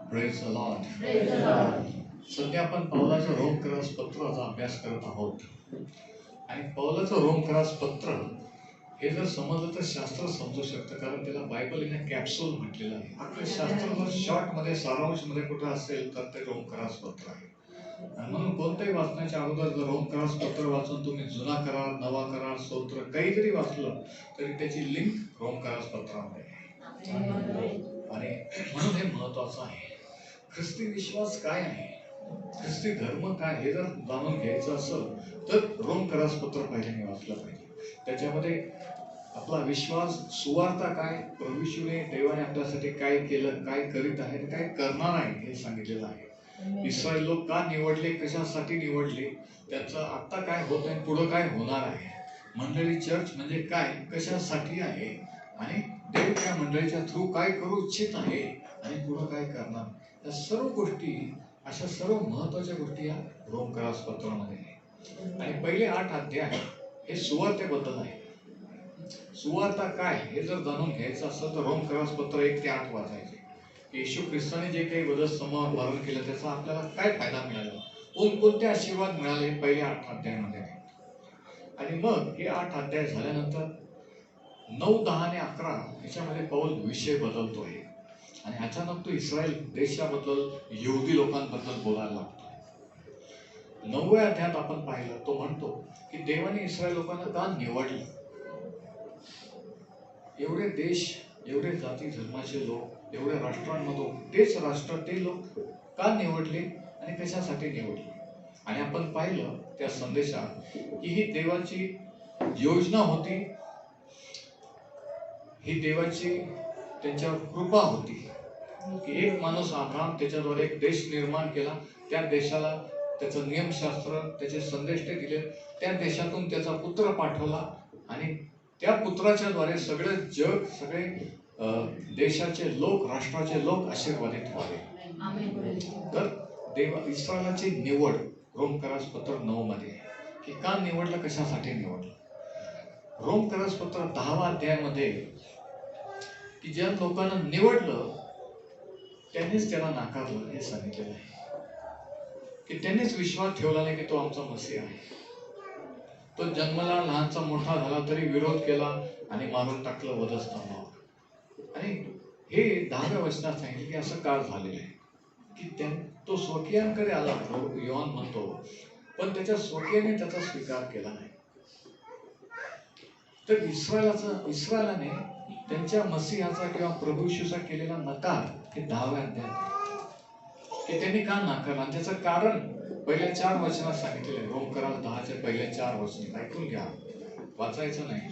Praise the Lord. सध्या आपण पौलाचं रोमकरास पत्राचा अभ्यास करत आहोत. आणि पौलाचं रोमकरास पत्र हे जर समजलं तर शास्त्र समजू शकतं, कारण त्याला बायबल इन अ कॅप्सूल म्हटलेलं आहे. आपलं शास्त्र जर शॉर्टमध्ये सारांशमध्ये कुठं असेल तर ते रोमकरास पत्र आहे. आणि म्हणून कोणतंही वाचण्याच्या अगोदर जर रोमकरास पत्र वाचून तुम्ही जुना करार, नवा करार, स्तोत्र काही जरी वाचलं तरी त्याची लिंक रोमकरास पत्रामध्ये आहे. आणि म्हणून हे महत्वाचं आहे. ख्रिस्ती विश्वास काय आहे, ख्रिस्ती धर्म काय हे जर जाणून घ्यायचं असेल तर रोमकरास पत्र पहिल्यांदा वाचलं पाहिजे. त्याच्यामध्ये आपला विश्वास, सुवार्ता काय, प्रभू येशूने देवाने आपल्यासाठी काय केलं, काय करीत आहे, काय करणार आहे हे सांगितलेलं आहे. इस्रायल लोक का निवडले, कशासाठी निवडले, त्याचं आता काय होत आहे, पुढं काय होणार आहे, मंडळी चर्च म्हणजे काय, कशासाठी आहे, आणि देव त्या मंडळीच्या थ्रू काय करू इच्छित आहे आणि पुढं काय करणार, या सर्व गोष्टी, अशा सर्व महत्वाच्या गोष्टी या रोमकरास पत्रामध्ये आहे. आणि पहिले 8 अध्याय हे सुवार्तेबद्दल आहे. सुवार्ता काय हे जर जाणून घ्यायचं असेल तर रोमकरास पत्र 1 ते 8 वाचायचे. येशू ख्रिस्ताने जे काही वधस्तंभावर मरण केलं त्याचा आपल्याला काय फायदा मिळाला, कोणकोणते आशीर्वाद मिळाले, पहिले 8 अध्यायामध्ये आहे. आणि मग हे 8 अध्याय झाल्यानंतर 9, 10 आणि 11 याच्यामध्ये पौल विषय बदलतोय आणि अचानक तो इस्रायल देशाबद्दल, यहुदी लोकांबद्दल बोलायला लागतो. 9व्या अध्यायात आपण पाहिलं, तो म्हणतो की देवाने इस्रायल लोकांना का निवडलं, एवढे देश, एवढे जाती धर्माचे लोक, एवढ्या राष्ट्रांमधून तेच राष्ट्र, ते लोक का निवडले आणि कशासाठी निवडले. आणि आपण पाहिलं त्या संदेशात की ही देवाची योजना होती, ही देवाची त्यांच्यावर कृपा होती की एक माणूस अब्राहम, त्याच्याद्वारे एक देश निर्माण केला, त्या देशाला त्याचं नियमशास्त्र, त्याचे संदेश ते दिले, त्या देशातून त्याचा पुत्र पाठवला आणि त्या पुत्राच्या द्वारे सगळे जग, सगळे देशाचे लोक, राष्ट्राचे लोक आशीर्वादित व्हावे. तर देव इस्रायलाची निवड रोमकरास पत्र 9 मध्ये की का निवडलं, कशासाठी निवडलं. रोमकरास पत्र 10व्या अध्यायामध्ये की ज्या लोकांना निवडलं त्यांनीच त्याला नाकारलं हे सांगितलेलं आहे, की त्यांनीच विश्वास ठेवला नाही की तो आमचा मसीह आहे. तो जन्मला, लहानचा मोठा झाला तरी विरोध केला आणि मारून टाकलं वधस्तंभावर. आणि हे 10व्या वचनात सांगितलं की असं का झालेलं आहे की तो स्वकीयांकडे आला, योहान म्हणतो, पण त्याच्या स्वकीयाने त्याचा स्वीकार केला नाही. तर इस्रायलाने त्यांच्या मसीहाचा किंवा प्रभू येशूचा केलेला नकार हे 10व्या अध्यायात की त्यांनी का नाकारला, आणि त्याचं कारण पहिल्या 4 वचनात सांगितलेले. रोमकरास 10चे पहिले 4 वचन ऐकून घ्या, वाचायचं नाही,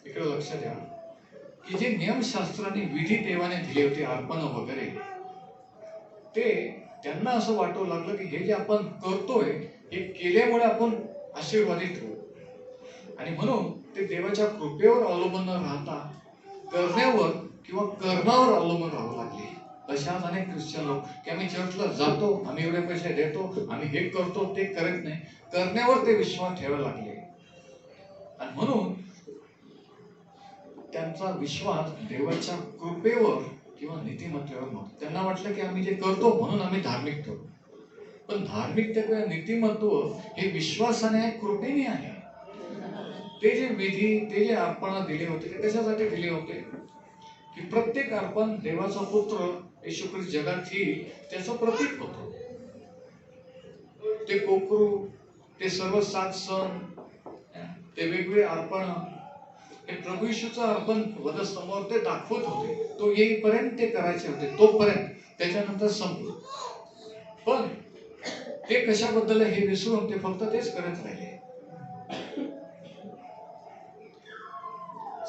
इकडे लक्ष द्या. की जे नियमशास्त्राने, विधी देवाने दिले होते, अर्पण वगैरे, ते त्यांना असं वाटू लागलं की हे जे आपण करतोय हे केल्यामुळे आपण आशीर्वादित होऊ. आणि म्हणून ते देवाच्या कृपेवर अवलंबून न राहता करण्यावर किंवा कर्मावर अवलंबून राहू लागले. अशाच अनेक ख्रिश्चन लोक की आम्ही चर्चला जातो, आम्ही एवढे पैसे देतो, आम्ही हे करतो, ते करत नाही, करण्यावर ते विश्वास ठेवायला लागले. आणि म्हणून त्यांचा विश्वास देवाच्या कृपेवर किंवा नीतिमत्तेवर नव्हता. त्यांना वाटलं की आम्ही जे करतो म्हणून आम्ही धार्मिक ठरतो. पण धार्मिकता किंवा नीतिमत्व हे विश्वासाने आहे, कृपेने आहे. ते जे विधी, ते जे अर्पण दिले होते ते कशासाठी दिले होते की प्रत्येक अर्पण देवाचा पुत्र येशू ख्रिस्त जगात येईल त्याचं प्रतीक होतं. ते कोकरू, ते सर्व 7 सण, ते वेगवेगळे अर्पण, हे प्रभू येशूचं अर्पण वधस्तंभावर ते दाखवत होते. तो येईपर्यंत ते करायचे होते, तोपर्यंत, त्याच्यानंतर संपलं. पण ते कशाबद्दल हे विसरून ते फक्त तेच करत राहिले.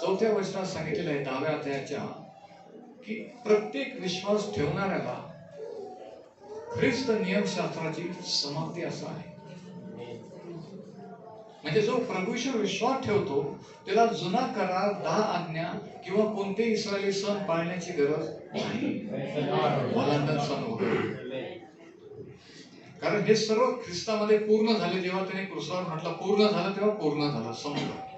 4थ्या वचनात सांगितलेलं आहे 10व्या अध्यायाच्या की प्रत्येक विश्वास ठेवणाऱ्याला ख्रिस्त नियमशास्त्राची समाप्ती असं आहे. म्हणजे जो प्रभू येशूवर विश्वास ठेवतो त्याला जुना करार, 10 आज्ञा किंवा कोणतेही इस्रायली सण पाळण्याची गरज नाही. ओलांडन सण वगैरे, कारण हे सर्व ख्रिस्तामध्ये पूर्ण झाले. जेव्हा त्याने क्रूसावर म्हटलं पूर्ण झालं, तेव्हा पूर्ण झालं, संपलं.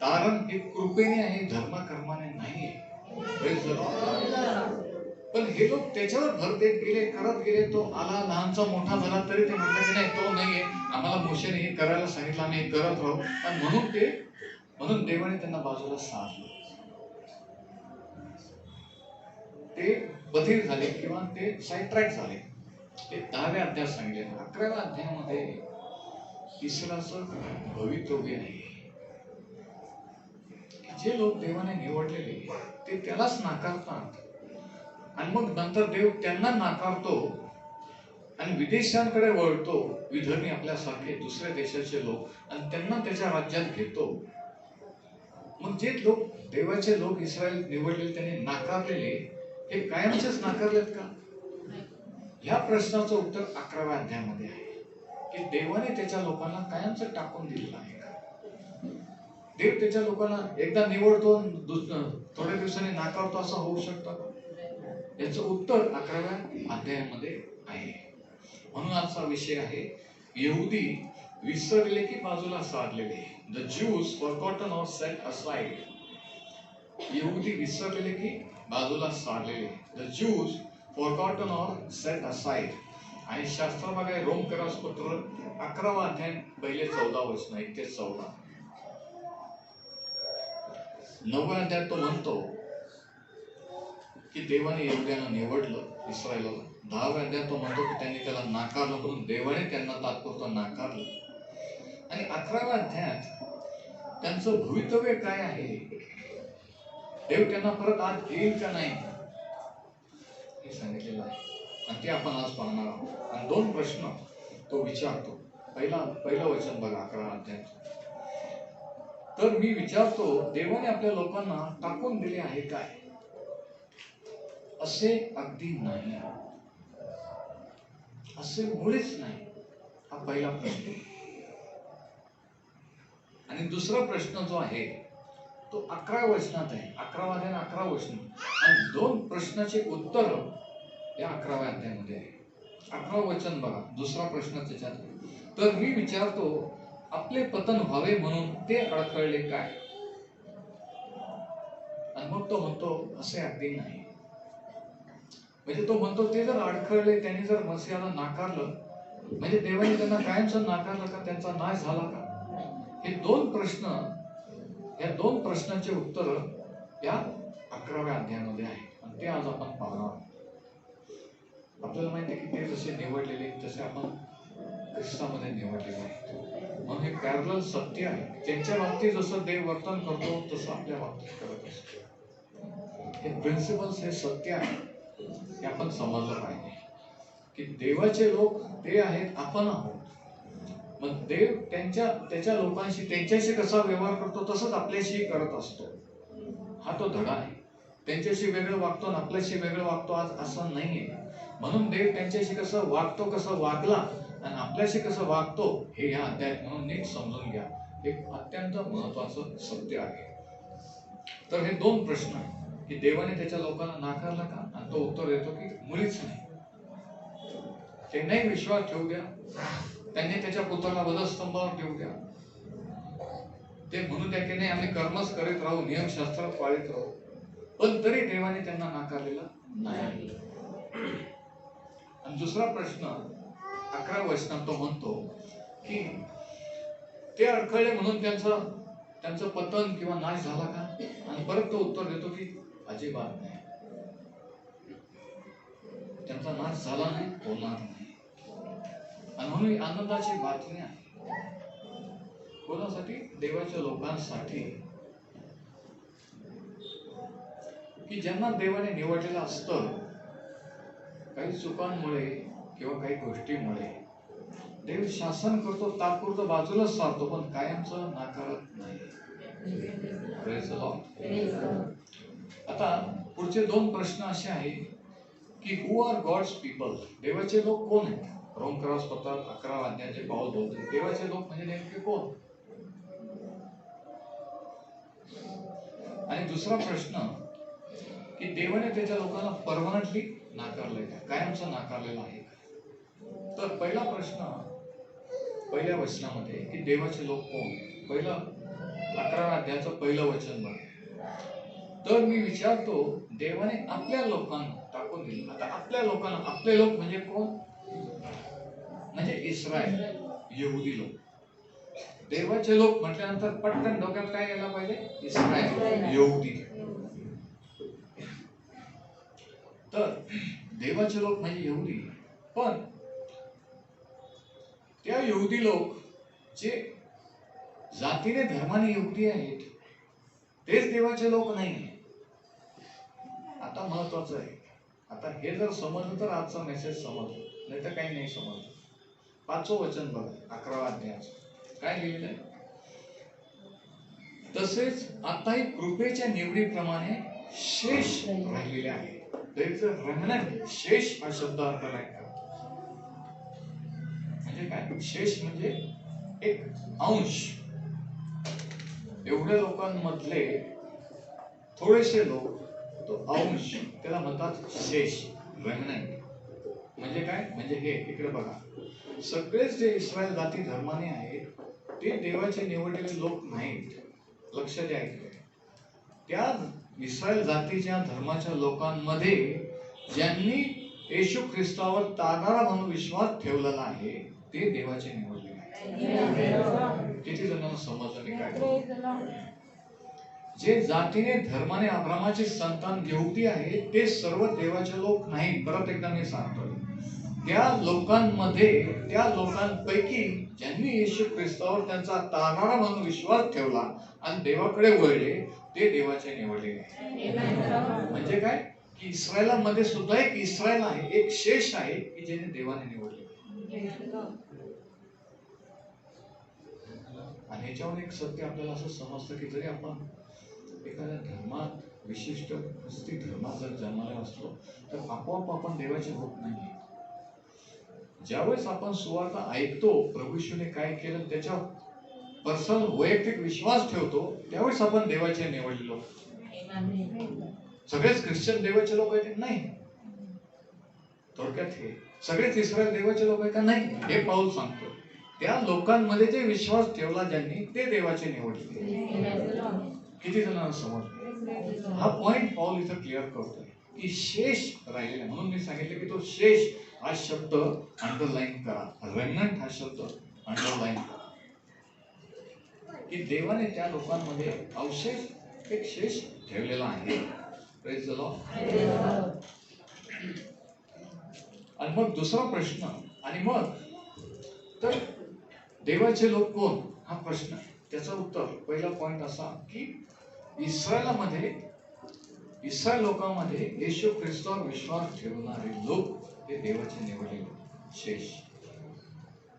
कारण हे कृपेने आहे, धर्म कर्माने नाही. पण हे लोक त्याच्यावर भर देत गेले, करत गेले. तो आला, लहानचा मोठा झाला, तरी ते म्हटलं की नाही, तो नाहीये, आम्हाला मोशेने हे करायला सांगितलं, आम्ही हे करत राहू. आणि म्हणून देवाने त्यांना बाजूला सारलं. ते बधीर झाले किंवा ते साईड झाले. ते 10व्या अध्यायात सांगितले. 11व्या अध्यायामध्ये इस्रायलचं भवितव्य आहे. जे लोक देवाने निवडलेले ते त्यालाच नाकारतात, आणि मग नंतर देव त्यांना नाकारतो आणि विदेशांकडे वळतो, विधर्मी आपल्यासारखे दुसऱ्या देशाचे लोक, आणि त्यांना त्याच्या राज्यात घेतो. मग जे लोक देवाचे लोक इस्रायल निवडलेले त्यांनी नाकारलेले, हे कायमचेच नाकारलेत का? ह्या प्रश्नाचं उत्तर 11व्या अध्यायामध्ये आहे की देवाने त्याच्या लोकांना कायमचं टाकून दिलेलं आहे का? देव त्याच्या लोकांना एकदा निवडतो, थोड्या दिवसांनी नाकारतो, असं होऊ शकतं का? याचं उत्तर 11व्या अध्यायामध्ये आहे. म्हणून आजचा विषय आहे यहुदी विसरले की बाजूला सारलेले. द ज्यूज फॉरगॉटन ऑर सेट असाइड. यहुदी विसरलेले की बाजूला सारलेले. द ज्यूज फॉरगॉटन ऑर सेट असाइड. आणि शास्त्रामध्ये रोम पत्र 11वा अध्याय पहिले 14 वचन 1 ते 14. 9व्या अध्यायात तो म्हणतो की देवाने यहुद्यांना निवडलं, इस्रायलाला. 10व्या अध्यायात तो म्हणतो की त्यांनी त्याला नाकारलं, म्हणून देवाने त्यांना तात्पुरतं नाकारलं. आणि 11व्या अध्यायात त्यांचं भवितव्य काय आहे, देव त्यांना परत आत घेईल का नाही, हे सांगितलेलं आहे. आणि ते आपण आज पाहणार आहोत. आणि 2 प्रश्न तो विचारतो. पहिलं वचन बघा 11व्या अध्यायात. तर मी विचारतो, देवाने आपल्या लोकांना टाकून दिले आहे काय? असे अगदी नाही, असे मुळीच नाही. हा पहिला प्रश्न. आणि दुसरा प्रश्न जो आहे तो 11व्या वचनात आहे. 11वा अध्याय 11 वचन, आणि 2 प्रश्नाचे उत्तर या 11व्या अध्यायामध्ये आहे. 11वं वचन बघा, दुसरा प्रश्न त्याच्यात. तर मी विचारतो, आपले पतन व्हावे म्हणून ते अडखळले काय? आणि मग तो म्हणतो असे अगदी नाही. म्हणजे तो म्हणतो ते जर अडखळले, त्यांनी जर मसीहाला नाकारलं, म्हणजे देवाने त्यांना कायमचं नाकारलं का? त्यांचा नाश झाला का? हे 2 प्रश्न, या 2 प्रश्नांचे उत्तर या 11व्या अध्यायामध्ये आहे. आणि ते आज आपण पाहणार. आपल्याला माहिती आहे की ते जसे निवडलेले तसे आपण ख्रिस्तामध्ये निवडलेले आहे. म्हणून हे पॅरलल सत्य आहे. त्यांच्या बाबतीत जसं देव वर्तन करतो तसं आपल्या बाबतीत करत असतो. हे प्रिन्सिपल्स, हे सत्य आहे, हे आपण समजलं पाहिजे की देवाचे लोक ते आहेत, आपण आहोत. मग देव त्याच्या लोकांशी, त्यांच्याशी कसा व्यवहार करतो तसंच आपल्याशी करत असतो. हा तो धडा आहे. त्यांच्याशी वेगळं वागतो आणि आपल्याशी वेगळं वागतो आज असं नाहीये. म्हणून देव त्यांच्याशी कसं वागतो, कसं वागला, आणि आपल्याशी कसं वागतो, हे या अध्यायात म्हणून नीट समजून घ्या. एक अत्यंत महत्वाचं सत्य आहे. तर हे 2 प्रश्न की देवाने त्याच्या लोकांना नाकारलं का? आणि तो उत्तर देतो की मुळीच नाही. त्यांनाही विश्वास ठेवू द्या, त्यांनी त्याच्या पुत्राला वधस्तंभावर ठेवू द्या. ते म्हणू द्या की नाही, आम्ही कर्मच करीत राहू, नियमशास्त्र पाळीत राहू, पण तरी देवाने त्यांना नाकारलेला नाही. आणि दुसरा प्रश्न 11व्या वचनात तो म्हणतो की ते अडखळले म्हणून त्यांचं पतन किंवा नाश झाला का? आणि परत तो उत्तर देतो की अजिबात नाही, त्यांचा नाश झाला नाही, होणार नाही. आणि म्हणून आनंदाची बातमी आहे कोणासाठी? देवाच्या लोकांसाठी, की ज्यांना देवाने निवडलेलं असतं, काही चुकांमुळे किंवा काही गोष्टीमुळे देव शासन करतो, तात्पुरतं बाजूला सारतो, पण कायमचं नाकारत नाही. Praise the Lord. आता पुढचे 2 प्रश्न असे आहेत की हु आर गॉड्स पीपल? देवाचे लोक कोण आहेत? रोम पत्रात 11व्या अध्यायाचे पाऊल बोलतो, देवाचे लोक म्हणजे नेमके कोण? आणि दुसरा प्रश्न की देवाने त्याच्या लोकांना परमनंटली नाकारलंय का? कायमचं नाकारलेलं आहे का? तर पहिला प्रश्न पहिल्या वचनामध्ये की देवाचे लोक कोण? पहिलं 11व्या अध्यायाचं पहिलं वचन बघा. तर मी विचारतो, देवाने आपल्या लोकांना टाकून दिले. आता आपल्या लोकांना, आपले लोक म्हणजे कोण? म्हणजे इस्रायल, यहुदी लोक. देवाचे लोक म्हटल्यानंतर पटकन डोक्यात काय यायला पाहिजे? इस्रायल, यहुदी. तर देवाचे लोक म्हणजे यहुदी. पण त्या यहुदी लोक जे जातीने धर्माने यहुदी आहेत तेच देवाचे लोक नाही. आता महत्वाचं आहे, आता हे जर समजलं तर आजचा मेसेज समजलं, नाही तर काही नाही समजलं. 5वं वचन बघा, 11व्या अध्यायाचं काय लिहिलेलं आहे? तसेच आताही कृपेच्या निवडीप्रमाणे शेष राहिलेले आहे. रेमनंट, शेष हा शब्द अर्थ नाही का? म्हणजे काय? शेष म्हणजे एक अंश. एवढ्या लोकांमधले थोडेसे लोक, तो अंश, त्याला म्हणतात शेष, रेमनंट. म्हणजे काय? म्हणजे हे इकडे बघा, सगळेच जे इस्रायल जाती धर्माने आहेत ते देवाचे निवडलेले लोक नाहीत. लक्ष द्या इकडे. त्या इस्रायल जातीच्या धर्माच्या लोकांमध्ये ज्यांनी येशू ख्रिस्तावर तारणारा म्हणून विश्वास ठेवलेला आहे ते देवाचे निवडलेले आहेत. किती जणांना समजलं मी काय? जे जातीने धर्माने अब्रामाचे संतान यहुदी आहेत ते सर्व देवाचे लोक नाहीत. परत एकदा मी सांगतो, त्या लोकांमध्ये, त्या लोकांपैकी ज्यांनी येशू ख्रिस्तावर त्यांचा तारणारा म्हणून विश्वास ठेवला आणि देवाकडे वळले ते देवाचे निवडलेले आहेत. म्हणजे काय? की इस्रायलामध्ये सुद्धा एक इस्रायल आहे, एक शेष आहे की ज्याने देवाने निवडले. आणि याच्यावर एक सत्य आपल्याला असं समजतं की जरी आपण एखाद्या धर्मात, विशिष्ट धर्मात जर जन्माला असलो तर आपोआप आपण देवाचे होत नाही. ज्यावेळेस आपण सुवार्ता ऐकतो, प्रभू येशूने काय केलं त्याच्या पर्सनल वैयक्तिक विश्वास ठेवतो, त्यावेळेस आपण देवाचे निवडले लोक. सगळेच ख्रिश्चन देवाचे लोक आहेत नाही. थोडक्यात हे सगळेच इस्रायल देवाचे लोक आहेत का? नाही. हे पाऊल सांगतो, त्या लोकांमध्ये जे विश्वास ठेवला ज्यांनी ते देवाचे निवडले. किती जणांना समजलं? हा पॉइंट पाऊल इथं क्लिअर करतोय की शेष राहिलेला. म्हणून मी सांगितलं की तो शेष हा शब्द अंडरलाईन करा, रेमनंट हा शब्द अंडरलाईन करा, की देवाने त्या लोकांमध्ये अवशेष, एक शेष ठेवलेला आहे. Praise the Lord. आणि मग दुसरा प्रश्न, आणि मग तर देवाचे लोक कोण हा प्रश्न, त्याचं उत्तर पहिला पॉइंट असा की इस्रायलामध्ये, इस्रायल लोकांमध्ये येशू ख्रिस्तावर विश्वास ठेवणारे लोक ते देवाचे निवडलेले शेष.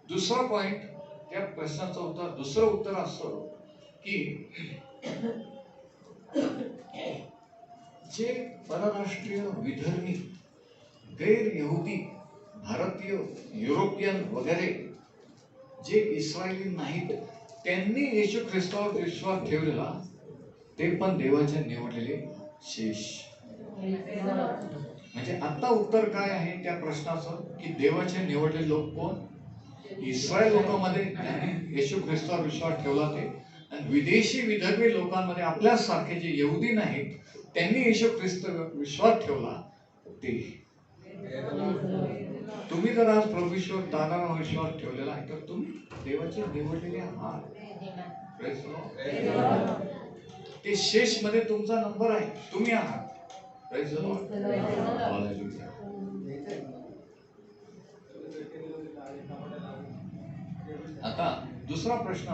दुसरा पॉइंट, त्या प्रश्नाचं उत्तर, दुसरं उत्तर असं की जे परराष्ट्रीय विधर्मी, गैर यहुदी, भारतीय, युरोपियन वगैरे जे इस्रायली नाहीत त्यांनी येशू ख्रिस्तावर विश्वास ठेवलेला ते पण देवाचे निवडलेले शेष. म्हणजे आता उत्तर काय आहे त्या प्रश्नाचं की देवाचे निवडलेले लोक कोण? इस्रायल लोकांमध्ये ज्यांनी येशू ख्रिस्तावर विश्वास ठेवला ते, आणि विदेशी विधर्मी लोकांमध्ये आपल्यासारखे जे यहुदी नाहीत त्यांनी येशू ख्रिस्तावर विश्वास ठेवला ते. तुम्ही जर आज प्रभू ईश्वर तारणारा विश्वास ठेवलेला आहे तर तुम्ही देवाचे निवडलेले आहात. ते शेष मध्ये तुमचा नंबर आहे, तुम्ही आहात. Praise the Lord. हालेलुया. आता दुसरा प्रश्न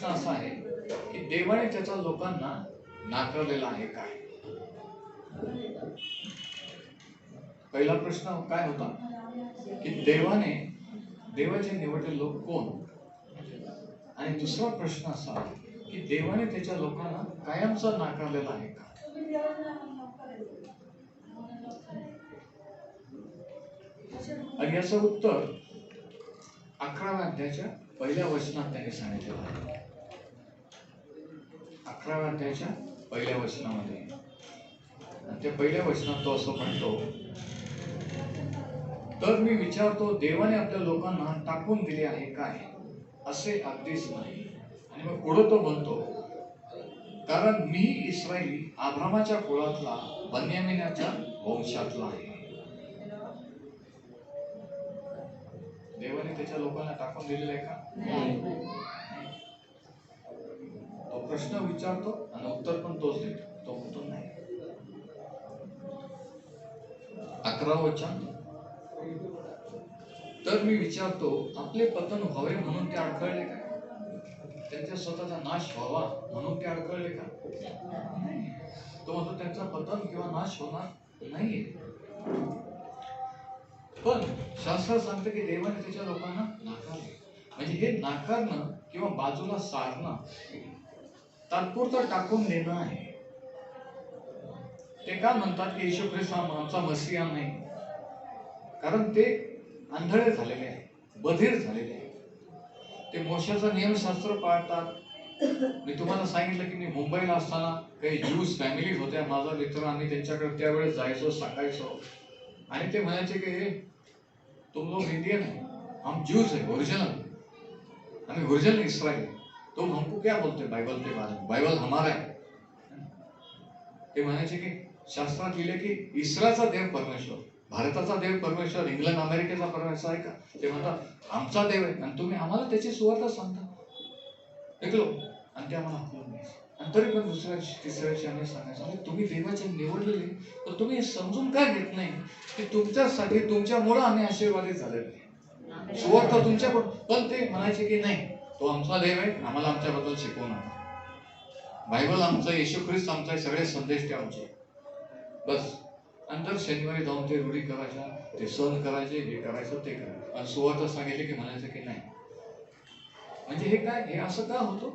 असा आहे की देवाने त्याच्या लोकांना नाकारलेला आहे काय? पहिला प्रश्न काय होता की देवाचे निवडलेले लोक कोण, आणि दुसरा प्रश्न असा की देवाने त्याच्या लोकांना कायमचा नाकारलेला आहे का? आणि याचं उत्तर 11व्या अध्यायाच्या पहिल्या वचनात त्याने सांगितलेलं आहे. 11व्या अध्यायाच्या पहिल्या वचनामध्ये, त्या पहिल्या वचनात तो असं म्हणतो, तर मी विचारतो देवाने आपल्या लोकांना टाकून दिले आहे काय? असे अगदीच नाही. आणि मग पुढे तो म्हणतो, कारण मी इस्रायली अब्रामाच्या कुळातला बन्यामिनाच्या वंशातला आहे. देवाने त्याच्या लोकांना टाकून दिलेलं आहे का? तो प्रश्न विचारतो आणि उत्तर पण तोच देतो. तो म्हणतो नाही. 11 वचन, तर मी विचारतो आपले पतन व्हावे म्हणून ते अडखळले का? त्यांच्या स्वतःचा नाश व्हावा म्हणून ते अडखळले का? तो म्हणतो त्यांचा पतन किंवा नाश होणार नाहीये. पण शास्त्र सांगतं की देवाने त्याच्या लोकांना नाकारले. म्हणजे हे नाकारणं किंवा बाजूला सारणं तात्पुरतं टाकून देणं आहे. ते का म्हणतात की येशू ख्रिस्त हा आमचा मसीहा नाही? कारण ते आंधळे झालेले आहे, बधीर झालेले आहे. ते मोशाचं नियमशास्त्र पाळतात. मी तुम्हाला सांगितलं की मी मुंबईला असताना काही ज्यूस फॅमिलीज होत्या, माझा मित्र, आम्ही त्यांच्याकडे त्यावेळेस जायचो, सांगायचो. आणि ते म्हणायचे की हे तुम लोग इंडियन है, हम ज्यूस है, ओरिजिनल, हमें ओरिजिनल इसराइल. तुम हमको क्या बोलते बाइबल के बारे में? बाइबल हमारा है. ते म्हणायचे की शास्त्रात लिहिले की इस्रायलचा देव परमेश्वर, भारताचा देव परमेश्वर, इंग्लंड अमेरिकेचा परमेश्वर आहे का? ते म्हणतात आमचा देव आहे आणि तुम्ही आम्हाला त्याची सुवार्ता सांगता. ऐकलो आणि ते आम्हाला हकलून द्यायचे. आणि तरी पण दुसऱ्या तिसऱ्याची आम्ही सांगायचं तुम्ही देवाचे निवडलेले, तर तुम्ही हे समजून काय घेत नाही की तुमच्यासाठी तुमच्यामुळं आम्ही आशीर्वादित झालेले, सुवार्ता तुमच्याकडून. पण ते म्हणायचे की नाही, तो आमचा देव आहे, आम्हाला आमच्याबद्दल शिकवू नका. बायबल आमचं, येशू ख्रिस्त आमचा, सगळे संदेश ते आमचे. बस. नंतर शनिवारी जाऊन ते रूढी करायच्या, ते सण करायचे, हे करायचं ते करायचं. आणि सुवार्ता सांगितले की म्हणायचं की नाही. म्हणजे हे काय, हे असं का होतं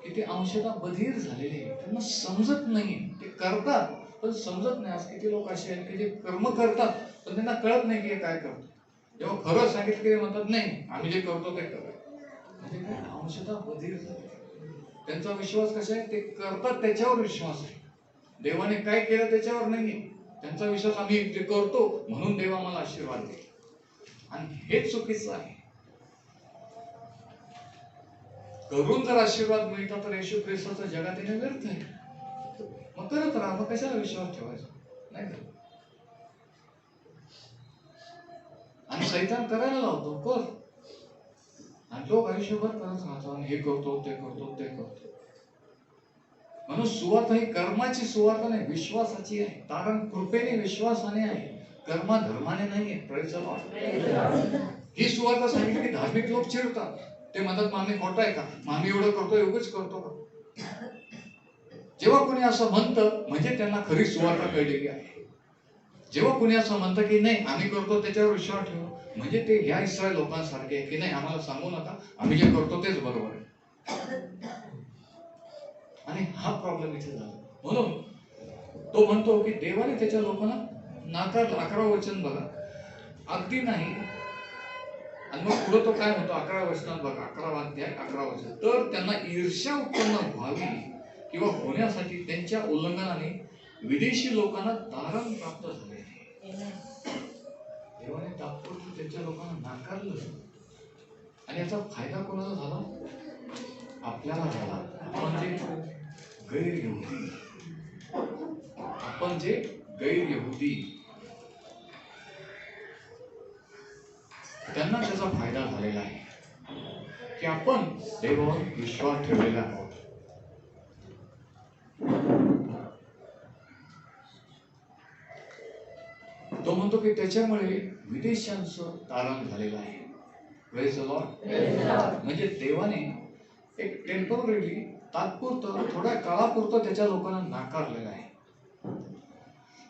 की ते अंशतः बधीर झालेले, त्यांना समजत नाही. ते करतात पण समजत नाही. आज किती लोक असे आहेत की जे कर्म करतात पण त्यांना कळत नाही की हे काय करतात. जेव्हा खरं सांगितलं की म्हणतात नाही, आम्ही जे करतो ते करतो. म्हणजे काय, अंशतः बधीर झाले. त्यांचा विश्वास कसा आहे, ते करतात त्याच्यावर विश्वास आहे, देवाने काय केलं त्याच्यावर नाहीये. त्यांचा विश्वास आम्ही जे करतो म्हणून देव आम्हाला आशीर्वाद देईल. आणि हेच चुकीचं आहे. करून जर आशीर्वाद मिळतात तर येशू ख्रिस्ताचा जगात येणे व्यर्थ आहे. मग करत राहा, मग कशाला विश्वास ठेवायचा? नाही का? आणि सैतान करायला लावतो, कर. आणि लोक आयुष्यभर करत राहतो आणि हे करतो ते करतो ते करतो. म्हणून सुवार्ता ही कर्माची सुवार्ता नाही, विश्वासाची आहे. कारण कृपेने विश्वासाने आहे, कर्मा धर्माने नाहीये. Praise the Lord. ही सुवार्ता सांगितली की धार्मिक लोक चिडतात. ते म्हणतात मामी खोटं आहे का, मामी एवढं करतो एवढंच करतो का? जेव्हा कोणी असं म्हणतं म्हणजे त्यांना खरी सुवार्ता कळलेली आहे. जेव्हा कोणी असं म्हणतं की नाही आम्ही करतो त्याच्यावर विश्वास ठेवू, म्हणजे ते ह्या इस्रायल लोकांसारखे आहे की नाही आम्हाला सांगू नका, आम्ही जे करतो तेच बरोबर आहे. आणि हा प्रॉब्लेम इथे झाला. म्हणून तो म्हणतो की देवाने त्याच्या लोकांना नाकारलं. 11 वचन बघा, अगदी नाही. आणि मग पुढे तो काय म्हणतो 11 वचनात बघा, 11 अध्याय 11 वचन, तर त्यांना ईर्ष्या उत्पन्न व्हावी किंवा होण्यासाठी त्यांच्या उल्लंघनाने विदेशी लोकांना तारण प्राप्त झाले. देवाने तात्पुरतं त्यांच्या लोकांना नाकारलं आणि याचा फायदा कोणाला झाला? आपल्याला झाला. आपण जे गैर यहुदी, त्यांना त्याचा फायदा झालेला आहे की आपण देवावर विश्वास ठेवलेला आहोत. तो म्हणतो की त्याच्यामुळे विदेशांचं तारण झालेलं आहे. Praise the Lord. म्हणजे देवाने एक टेम्पररी, तात्पुरतं, थोड्या काळापुरतं त्याच्या लोकांना नाकारलेलं आहे.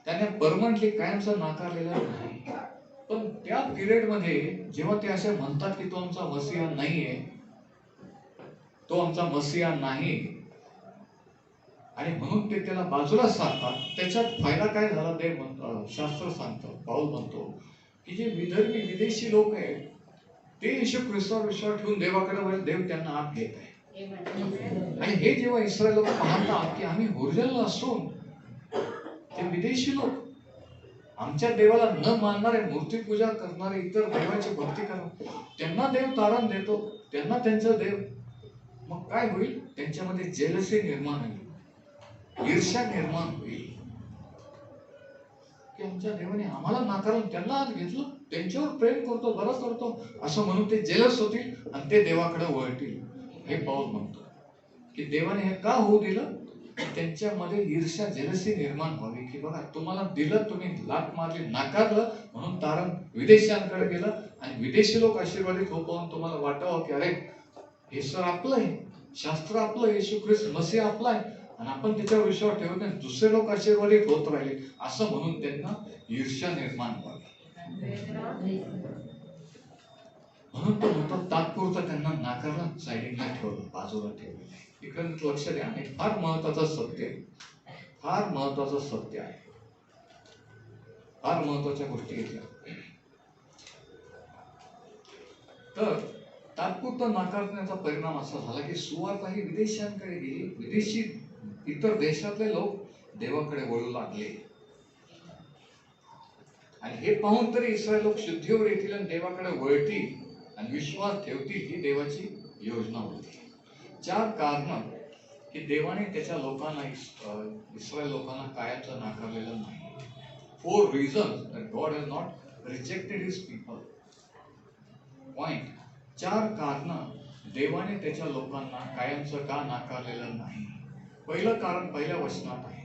त्याने परमनंटली कायमचं नाकारलेलं नाही. पण त्या पिरियड मध्ये जेव्हा ते असे म्हणतात की तो आमचा मसीहा नाहीये, तो आमचा मसीहा नाही, आणि म्हणून ते त्याला बाजूला सारतात, त्याच्यात फायदा काय झाला ते शास्त्र सांगतं, पाऊल म्हणतो की जे विधर्मी विदेशी लोक आहेत ते येशू ख्रिस्तावर विश्वास ठेवून देवाकडे वळले, देव त्यांना आत घेत आहे. आणि हे जेव्हा इस्रायल लोक पाहतात की आम्ही ओरिजिनल असून ते विदेशी लोक आमच्या देवाला न मानणारे, मूर्तीपूजा करणारे, इतर देवाची भक्ती करणारे, त्यांना देव तारण देतो, त्यांना त्यांचं देव, मग काय होईल? त्यांच्यामध्ये जेलसी निर्माण होईल. ईर्ष्या निर्माण होईल की आमच्या देवाने आम्हाला नाकारलं, त्यांना आज घेतलं, त्यांच्यावर प्रेम करतो, बरं करतो असं म्हणून ते जेलस होतील आणि ते देवाकडे वळतील. हे पाऊल म्हणतो की देवाने हे का होऊ दिलं? त्यांच्यामध्ये ईर्ष्या जेलसी निर्माण व्हावी की बघा तुम्हाला दिलं, तुम्ही लाथ मारली, नाकारलं, म्हणून तारण विदेशांकडे गेलं आणि विदेशी लोक आशीर्वादित हो पाहून तुम्हाला वाटावं की अरे हे सर आपलं आहे, शास्त्र आपलं, येशू ख्रिस्त मसीह आपला आहे आणि आपण त्याच्यावर विश्वास ठेवत नाही, दुसरे लोक आशीर्वादित होत राहिले असं म्हणून त्यांना ईर्ष्या निर्माण व्हावी. म्हणून तो म्हणतो तात्पुरता त्यांना नाकारला, साईडिंगला ठेवलं, बाजूला ठेवलं. इकडे लक्ष द्या, आणि फार महत्वाचं सत्य आहे, फार महत्वाचं सत्य आहे, फार महत्वाच्या गोष्टी घेतल्या. तर तात्पुरता नाकारण्याचा परिणाम असा झाला की सुवार्ता ही विदेशांकडे गेली, विदेशी इतर देशातले लोक देवाकडे वळू लागले आणि हे पाहून तरी इस्रायल लोक शुद्धीवर येतील आणि देवाकडे वळतील आणि विश्वास ठेवतील ही देवाची योजना होती. 4 कारण की देवाने त्याच्या लोकांना, इस्रायल लोकांना कायमचं नाकारलेलं नाही. 4 reasons that God has not rejected his people. Point, 4 कारण देवाने त्याच्या लोकांना कायमचं का नाकारलेलं नाही. पहिलं कारण पहिल्या वचनात आहे,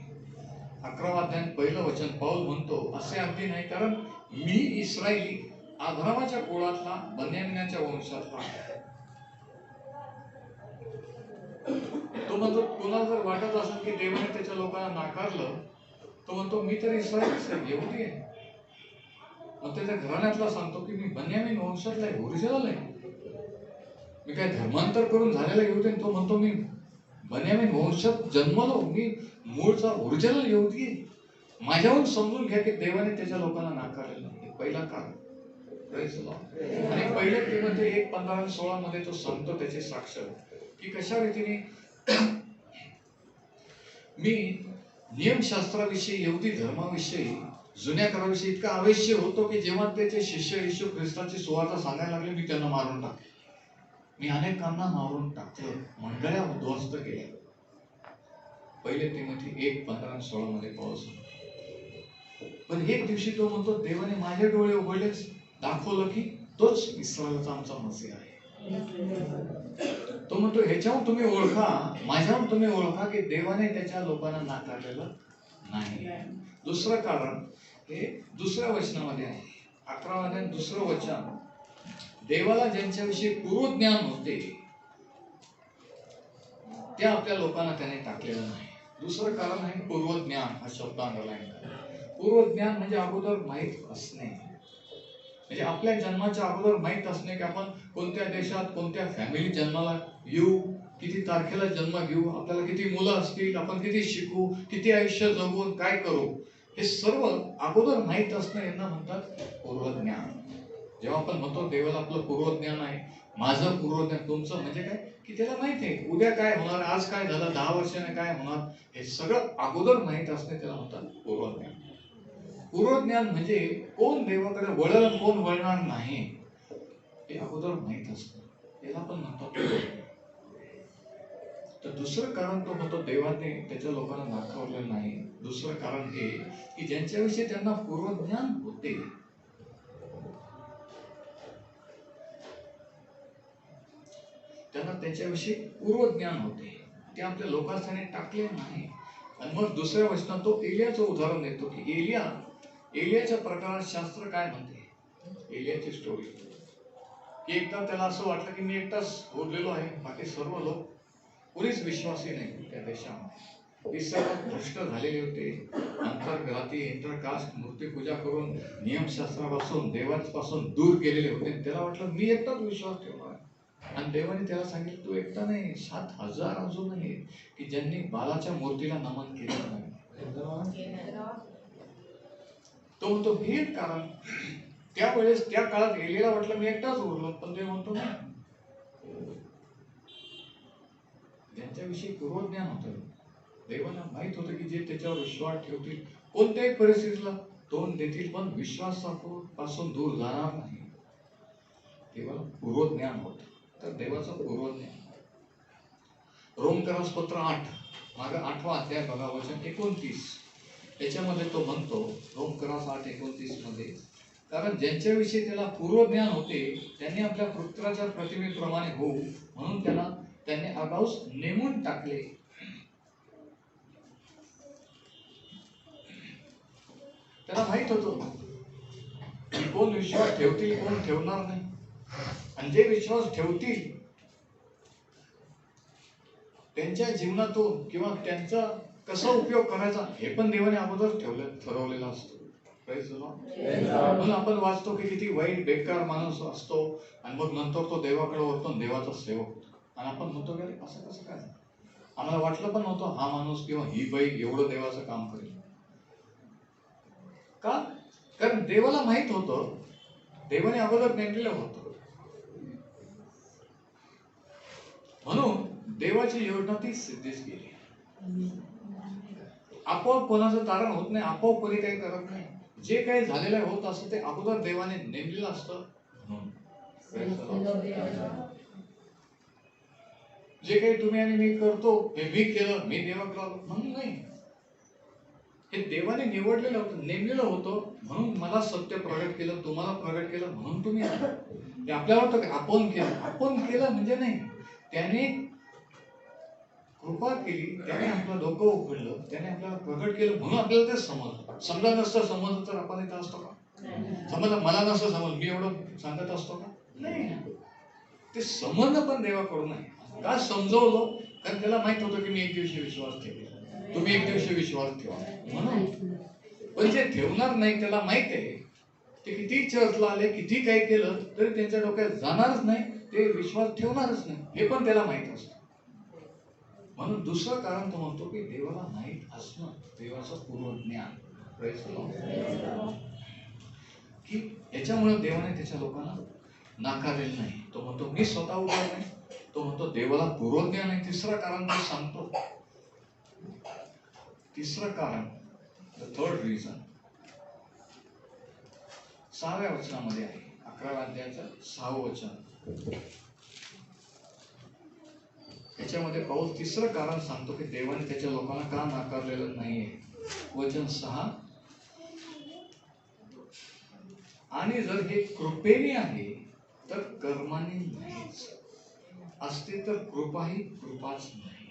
11वा अध्याय पहिलं वचन. पाऊल म्हणतो असे अगदी नाही, कारण मी इस्रायली अब्रामाच्या कुळातला, बेन्यामीनाच्या वंशातला. तो म्हणतो कोणाला जर वाटत असेल की देवाने त्याच्या लोकांना नाकारलं, तो म्हणतो मी तर इस्रायलीच आहे, यहुदी आहे. मग त्याच्या घराण्यातला सांगतो की मी बेन्यामीन वंशातला आहे, ओरिजिनल आहे, मी काय धर्मांतर करून झालेला यहुदी. तो म्हणतो मी बेन्यामीन वंशात जन्मलो, मी मूळचा ओरिजिनल यहुदी आहे. माझ्याहून समजून घ्या की देवाने त्याच्या लोकांना नाकारलेलं नाही. पहिला कारण. आणि पहिले तिमोथी 1:15-16 मध्ये तो सांगतो त्याचे साक्ष की कशा रीतीने मी नियमशास्त्राविषयी, यहुदी धर्माविषयी, जुन्या कराविषयी इतका आवेश्य होतो की जेव्हा त्याचे शिष्य येशू ख्रिस्ताची सुवार्ता सांगायला लागले, मी त्यांना मारून टाकले. मी अनेकांना मारून टाकलं, मंडळ्या उद्ध्वस्त केल्या. पहिले तिमोथी 1:15-16 मध्ये पाऊल सांगतो. पण एक दिवशी तो म्हणतो देवाने माझे डोळे उघडलेच, दाखवलं की तोच इस्रायलचा आमचा मसीह आहे. तो म्हणतो ह्याच्याहून तुम्ही ओळखा, माझ्याहून तुम्ही ओळखा की देवाने त्याच्या लोकांना नाकारलेलं नाही. दुसरं कारण हे दुसऱ्या वचनामध्ये आहे, 11वा अध्याय 2रं वचन. देवाला ज्यांच्याविषयी पूर्वज्ञान होते त्या आपल्या लोकांना त्याने टाकलेलं नाही. दुसरं कारण आहे पूर्वज्ञान. हा शब्द अंडरलाईन करा. पूर्वज्ञान म्हणजे अगोदर माहीत असणे, म्हणजे आपल्या जन्माच्या अगोदर माहीत असणे की आपण कोणत्या देशात, कोणत्या फॅमिली जन्माला येऊ, किती तारखेला जन्म घेऊ, आपल्याला किती मुलं असतील, आपण किती शिकू, किती आयुष्य जगू, काय करू, हे सर्व अगोदर माहीत असणं यांना म्हणतात पूर्वज्ञान. जेव्हा आपण म्हणतो देवाला आपलं पूर्वज्ञान आहे, माझं पूर्वज्ञान, तुमचं म्हणजे काय की त्याला माहिती आहे उद्या काय होणार, आज काय झालं, 10 वर्षाने काय होणार, हे सगळं अगोदर माहीत असणे त्याला म्हणतात पूर्वज्ञान. पूर्वज्ञान म्हणजे कोण देवाकडे वळेल, कोण वळणार नाही, हे अगोदर माहीत असतं, याला आपण म्हणतात. तर दुसरं कारण तो म्हणतो देवाने त्याच्या लोकांना नाकारलेलं नाही. दुसरं कारण हे की ज्यांच्याविषयी त्यांना पूर्वज्ञान होते, त्यांना त्याच्याविषयी पूर्वज्ञान होते, ते आपल्या लोकांस त्याने टाकले नाही. आणि मग दुसऱ्या वचनात तो एलियाचं उदाहरण देतो की एलियाच्या प्रकारात शास्त्र काय म्हणते, एलियाची स्टोरी की एकदा त्याला असं वाटलं की मी एकटाच उरलेलो आहे, बाकी सर्व लोक कोणीच विश्वासी नाही त्या देशामध्ये. सर्व भ्रष्ट झालेले होते, अंतर्घाती इंटरकास्ट मूर्तीपूजा करून नियमशास्त्रापासून, देवापासून दूर गेलेले होते. त्याला वाटलं मी एकटाच विश्वास ठेवणार, आणि देवाने त्याला सांगितलं तू एकटा नाही, 7,000 अजून आहेत की ज्यांनी बालाच्या मूर्तीला नमन केलं नाही. तो म्हणतो हे कारण त्यावेळेस त्या काळात एलियाला वाटलं मी एकटाच उरलो, पण देव म्हणतो नाही, ज्यांच्याविषयी पूर्वज्ञान होतं, देवाला माहित होतं की जे त्याच्यावर विश्वास ठेवतील कोणत्याही परिस्थितीला तोंड देतील पण विश्वासापासून दूर जाणार नाही, देवाला पूर्वज्ञान होतं. तर देवाचं पूर्वज्ञान. रोमकरास पत्र 8 मागे 8वा अध्याय बघा वचन 29. याच्यामध्ये तो म्हणतो रोमकरास 8:29 मध्ये, कारण ज्यांच्याविषयी त्याला पूर्वज्ञान होते त्यांनी आपल्या पुत्राच्या प्रतिमेप्रमाणे होऊ म्हणून त्यांनी आगाऊच नेमून टाकले. त्याला माहित होतं की कोण विश्वास ठेवतील कोण ठेवणार नाही, आणि जे विश्वास ठेवतील त्यांच्या जीवनातून किंवा त्यांचा कसा उपयोग करायचा हे पण देवाने अगोदर ठरवलेला असतो. म्हणून आपण वाचतो की किती वाईट बेकार माणूस असतो आणि मग नंतर तो देवाकडे वरतो देवाचा सेवक होतो, आणि आपण म्हणतो की अरे असं कसं काय, आम्हाला वाटलं पण नव्हतं हा माणूस किंवा ही बाई एवढं देवाचं काम करेल. का? कारण देवाला माहित होतं, देवाने अगोदर नेमलेलं होतं. म्हणून देवाची योजना ती सिद्धीच गेली. आपोआप कोणाचं तारण होत नाही, आपोआप कोणी काही करत नाही. जे काही झालेलं होत असतं ते अगोदर देवाने नेमलेलं असतं. जे काही तुम्ही आणि मी करतो हे मी केलं, मी देवाकडे आलो म्हणून नाही. हे देवाने निवडलेलं होतं, नेमलेलं होतं. म्हणून मला सत्य प्रगट केलं, तुम्हाला प्रगट केलं म्हणून तुम्ही ते आपल्याला वाटतं आपण केलं. आपण केलं म्हणजे नाही, त्याने कृपा केली, त्याने आपलं डोकं उघडलं, त्याने आपल्याला प्रगट केलं म्हणून आपल्याला ते समजलं. समजा नसतं समजलं तर आपण इथं असतो का? समजलं मला नसतं समजलं मी एवढं सांगत असतो का? नाही. ते समजणं पण देवाकडून आहे. का समजवलं? कारण त्याला माहित होतं की मी एक दिवशी विश्वास ठेवेल, तुम्ही एक दिवशी विश्वास ठेवा म्हणून. पण जे ठेवणार नाही त्याला माहित आहे ते किती चर्चला आले, किती काही केलं तरी त्यांच्या डोक्यात जाणारच नाही, ते विश्वास ठेवणारच नाही, हे पण त्याला माहित असतं. म्हणून दुसरं कारण तो म्हणतो की देवाला माहित असणं, देवाचं पूर्वज्ञान, की याच्यामुळे देवाने त्याच्या लोकांना नाकारलेलं नाही. तो म्हणतो मी स्वतः उभा नाही, तो म्हणतो देवाला पूर्वज्ञान आहे. तिसरं कारण तो सांगतो, तिसरं कारण, द थर्ड रिझन 6व्या वचनामध्ये आहे, 11व्या अध्यायाचं 6वं वचन. याच्यामध्ये पाऊल तिसरं कारण सांगतो की देवाने त्याच्या लोकांना का नाकारलेलं नाहीये. वचन 6, आणि जर हे कृपेने आहे तर कर्माने नाहीच, असते तर कृपाही कृपाच नाही.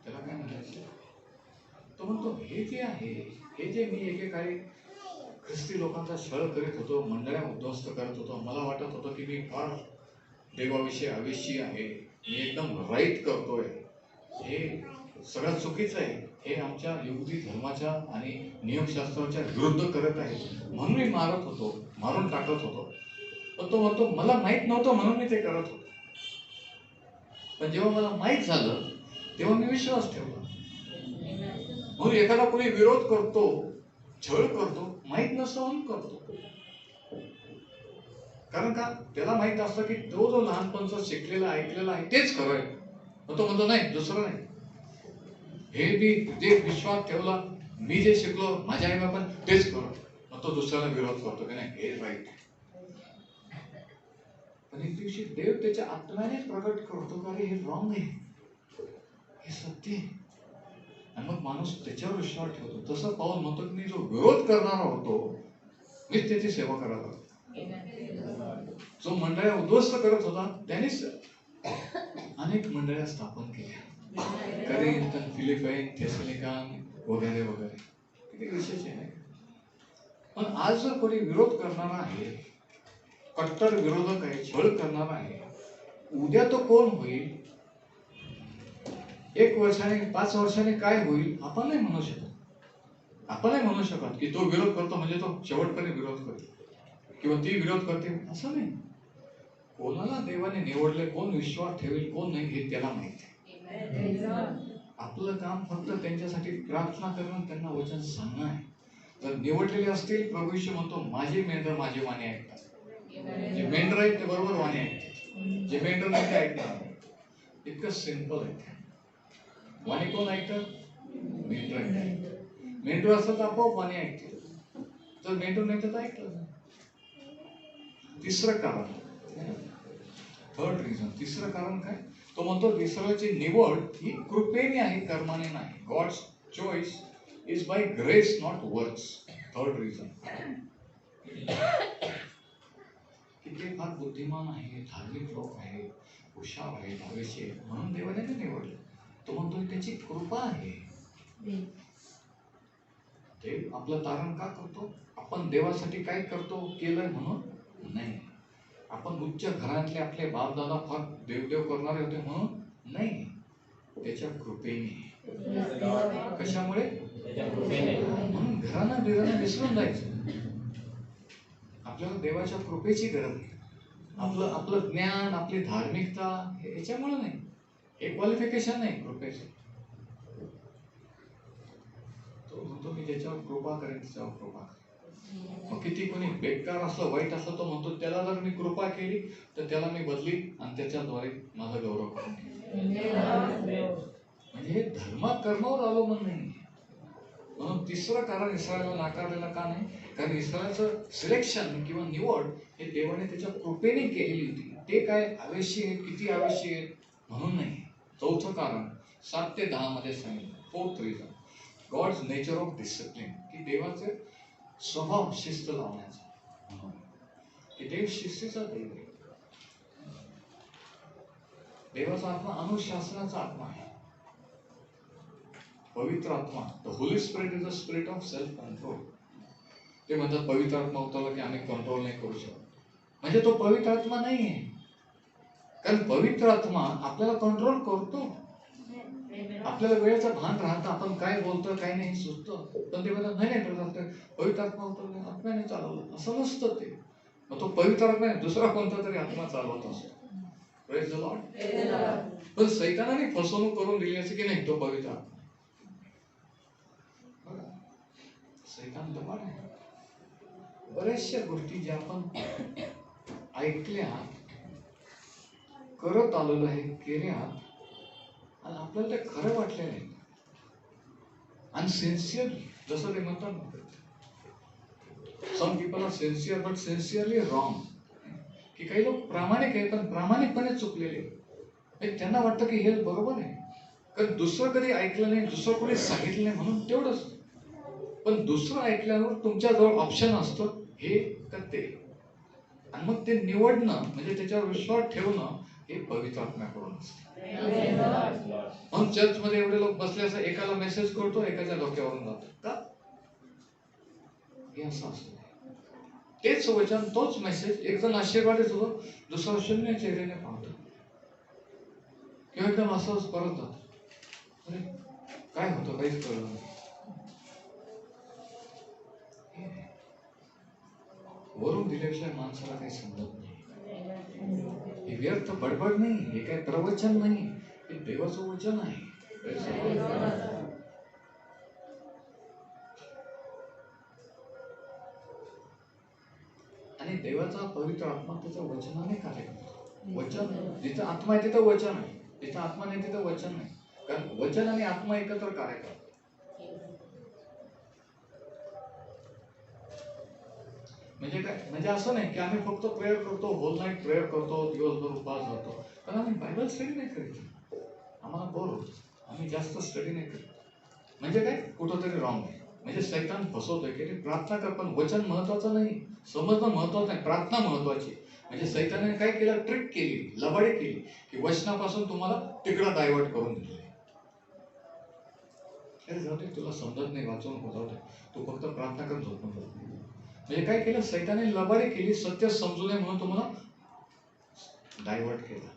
त्याला काय म्हणायचं? तो म्हणतो हे जे आहे, हे जे मी एकेकाळी ख्रिस्ती लोकांचा छळ करीत होतो, मंडळ्या उद्ध्वस्त करत होतो, मला वाटत होतं की मी फार देवाविषयी अविषयी आहे, मी एकदम राईट करतोय, हे सगळं चुकीचं आहे, हे आमच्या यहुदी धर्माच्या आणि नियमशास्त्राच्या विरुद्ध करत आहे म्हणून मी मारत होतो, मारून टाकत होतो. पण तो म्हणतो मला माहित नव्हतं म्हणून मी ते करत होतो. पण जेव्हा मला माहित झालं तेव्हा मी विश्वास ठेवला. म्हणून एखादा कोणी विरोध करतो, छळ करतो, माहित नसतं म्हणून करतो. कारण का? त्याला माहित असतं की तो जो लहानपणचा शिकलेला ऐकलेला आहे तेच खरं आहे. तो म्हणतो नाही दुसरं नाही, हे मी जे विश्वास ठेवला, मी जे शिकलो, माझ्या आई बाबा तेच खरं. मग तो दुसऱ्याला विरोध करतो की नाही हे राईट. पण एक दिवशी देव त्याच्या आत्म्याने प्रगट करतो का हे रॉंग आहे, हे सत्य आहे, आणि मग माणूस त्याच्यावर विश्वास ठेवतो. तसं पाऊल म्हणतो की मी जो विरोध करणारा होतो मीच त्याची सेवा करायला लागतो. जो मंडळ्या उद्ध्वस्त करत होता त्यानेच अनेक मंडळ्या स्थापन केल्या, करिंथ, फिलिपाईन, थेसलोनिका वगैरे वगैरे. किती विशेष आहे. पण आज जर कोणी विरोध करणारा आहे, कट्टर विरोधक आहे, छळ करणारा आहे, उद्या तो कोण होईल, 1 वर्षाने 5 वर्षाने काय होईल आपण नाही म्हणू शकत. आपण नाही म्हणू शकत की तो विरोध करतो म्हणजे तो शेवटपर्यंत विरोध करतो किंवा ती विरोध करते, असं नाही. कोणाला देवाने निवडले, कोण विश्वास ठेवेल कोण नाही हे त्याला माहिती आहे. आपलं काम फक्त त्यांच्यासाठी प्रार्थना करणं, त्यांना वचन सांगणं आहे. जर निवडलेले असतील, प्रभू येशू म्हणतो माझे मेंढर माझे वाणी ऐकतात. जे मेंढर आहेत ते बरोबर वाणी ऐकतात, जे मेंढर नाही ते ऐकणार नाही. इतकं सिंपल आहे. वाणी कोण ऐकतं? मेंढर ऐकतात. मेंढर असतं तर आपोआप वाणी ऐकतील, जर मेंढर नाही तर ऐकलं. तिसरं कारण थर्ड रिझन, तिसरं कारण काय? तो म्हणतो इस्रायलची निवड ही कृपेने आहे, कर्माने नाही. God's choice is by grace not works. Third reason की ते फार बुद्धिमान आहे, धार्मिक लोक आहे, हुशार आहे, हवेशीर, म्हणून देवाने ते निवडले. तो म्हणतो त्याची कृपा आहे. देव आपलं तारण का करतो? आपण देवासाठी काय करतो केलंय म्हणून नाही. आपण उच्च घरातले आपले बापदादा फार देवदेव करणारे होते म्हणून नाही. त्याच्या कृपेने. कशामुळे? म्हणून घरांना बिरांना विसरून जायचं. आपल्याला देवाच्या कृपेची गरज आहे. आपलं ज्ञान, आपली धार्मिकता याच्यामुळे नाही. हे क्वालिफिकेशन नाही कृपेचं. तो म्हणतो मी ज्याच्यावर कृपा करेन त्याच्यावर कृपा करेन. मग किती कोणी बेकार असलं, वाईट असलं, तो म्हणतो त्याला जर मी कृपा केली तर त्याला मी बदली आणि त्याच्याद्वारे माझा गौरव करेन. म्हणजे हे धर्म कर्मावर अवलंबून नाही. म्हणून तिसरं कारण इस्रायलला नाकारलेलं का नाही? कारण इस्रायलचं सिलेक्शन किंवा निवड हे देवाने त्याच्या कृपेने केलेली होती. ते काय आवश्यक आहे, किती आवश्यक आहे म्हणून नाही. चौथं कारण 7 ते 10 मध्ये सांगितलं. Fourth reason, God's nature of discipline, की देवाचे स्वभाव शिस्त लावण्याचा. की देव शिस्तीचा देव आहे. देवाचा आत्मा अनुशासनाचा आत्मा आहे. पवित्र आत्मा, the Holy spirit is the spirit of self control. ते म्हणतात पवित्र आत्मा उतरला की आम्ही कंट्रोल नाही करू शकत. म्हणजे तो पवित्र आत्मा नाही आहे. कारण पवित्र आत्मा आपल्याला कंट्रोल करतो. आपल्याला वेळेचं भान राहतं, आपण काय बोलतो काय नाही सुचतं. पण ते म्हणतात नाही नाही पवित्र आत्मा उतरला, आत्म्याने चालवलं, असं नसतं ते. मग तो पवित्र आत्मा दुसरा कोणता तरी आत्मा चालवत असतो. Praise the Lord. पण सैतानाने फसवणूक करून दिली असे की नाही तो पवित्र आत्मा. सैतान दबाण आहे. बऱ्याचशा गोष्टी ज्या आपण ऐकल्या, करत आलेलो आहे, केल्या आणि आपल्याला ते खरं वाटले नाही. आणि सिन्सिअरली, जसं ते म्हणतात ना, some people are sincere but sincerely wrong. की काही लोक प्रामाणिक आहेत पण प्रामाणिकपणे चुकलेले. त्यांना वाटतं की हे बरोबर आहे. कारण दुसरं कधी ऐकलं नाही, दुसरं कोणी सांगितलं नाही म्हणून तेवढंच. पण दुसरं ऐकल्यावर तुमच्याजवळ ऑप्शन असतं हे का ते. आणि मग ते निवडणं म्हणजे त्याच्यावर विश्वास ठेवणं हे पवित्र आत्म्याकडून असतं. म्हणून चर्चमध्ये एवढे लोक बसले असं एकाला मेसेज करतो, एकाच्या डोक्यावरून जातो का? हे असं असतं. तेच वचन, तोच मेसेज, एक जण आशीर्वादित होतो, दुसरा शून्य चेहऱ्याने पाहतो किंवा एकदम असंच परत जातो. अरे काय होतं काहीच कळलं नाही. वरून दिल्याशिवाय माणसाला काही समजत नाही. हे व्यर्थ बडबड नाही, हे काही प्रवचन नाही, हे देवाचं वचन आहे. आणि देवाचा पवित्र आत्मा त्याच्या वचनाने कार्य करतो. वचन जिथं आत्मा आहे तिथं वचन आहे, जिथं आत्मा नाही तिथं वचन नाही. कारण वचन आणि आत्मा एकत्र कार्य करतात. म्हणजे काय? म्हणजे असं नाही की आम्ही फक्त प्रेयर करतो, होल नाईट प्रेयर करतो, दिवसभर उपवास जातो, पण आम्ही बायबल स्टडी नाही करीत. आम्हाला बोर होतं, आम्ही जास्त स्टडी नाही करत. म्हणजे काय? कुठंतरी रॉंग आहे. म्हणजे सैतान फसवतोय की ते प्रार्थना कर, पण वचन महत्वाचं नाही, समजणं महत्वाचं नाही, प्रार्थना महत्वाची. म्हणजे सैतानाने काय केलं? ट्रिक केली, लबाडी केली की वचनापासून तुम्हाला तिकडं डायव्हर्ट करून दिले. अरे जाऊ दे, तुला समजत नाही, वाचून जाऊ दे, तू फक्त प्रार्थना कर, झोपून जाऊ. म्हणजे काय केलं? सैताने लबाडी केली, सत्य समजू नये म्हणून तुम्हाला डायव्हर्ट केला.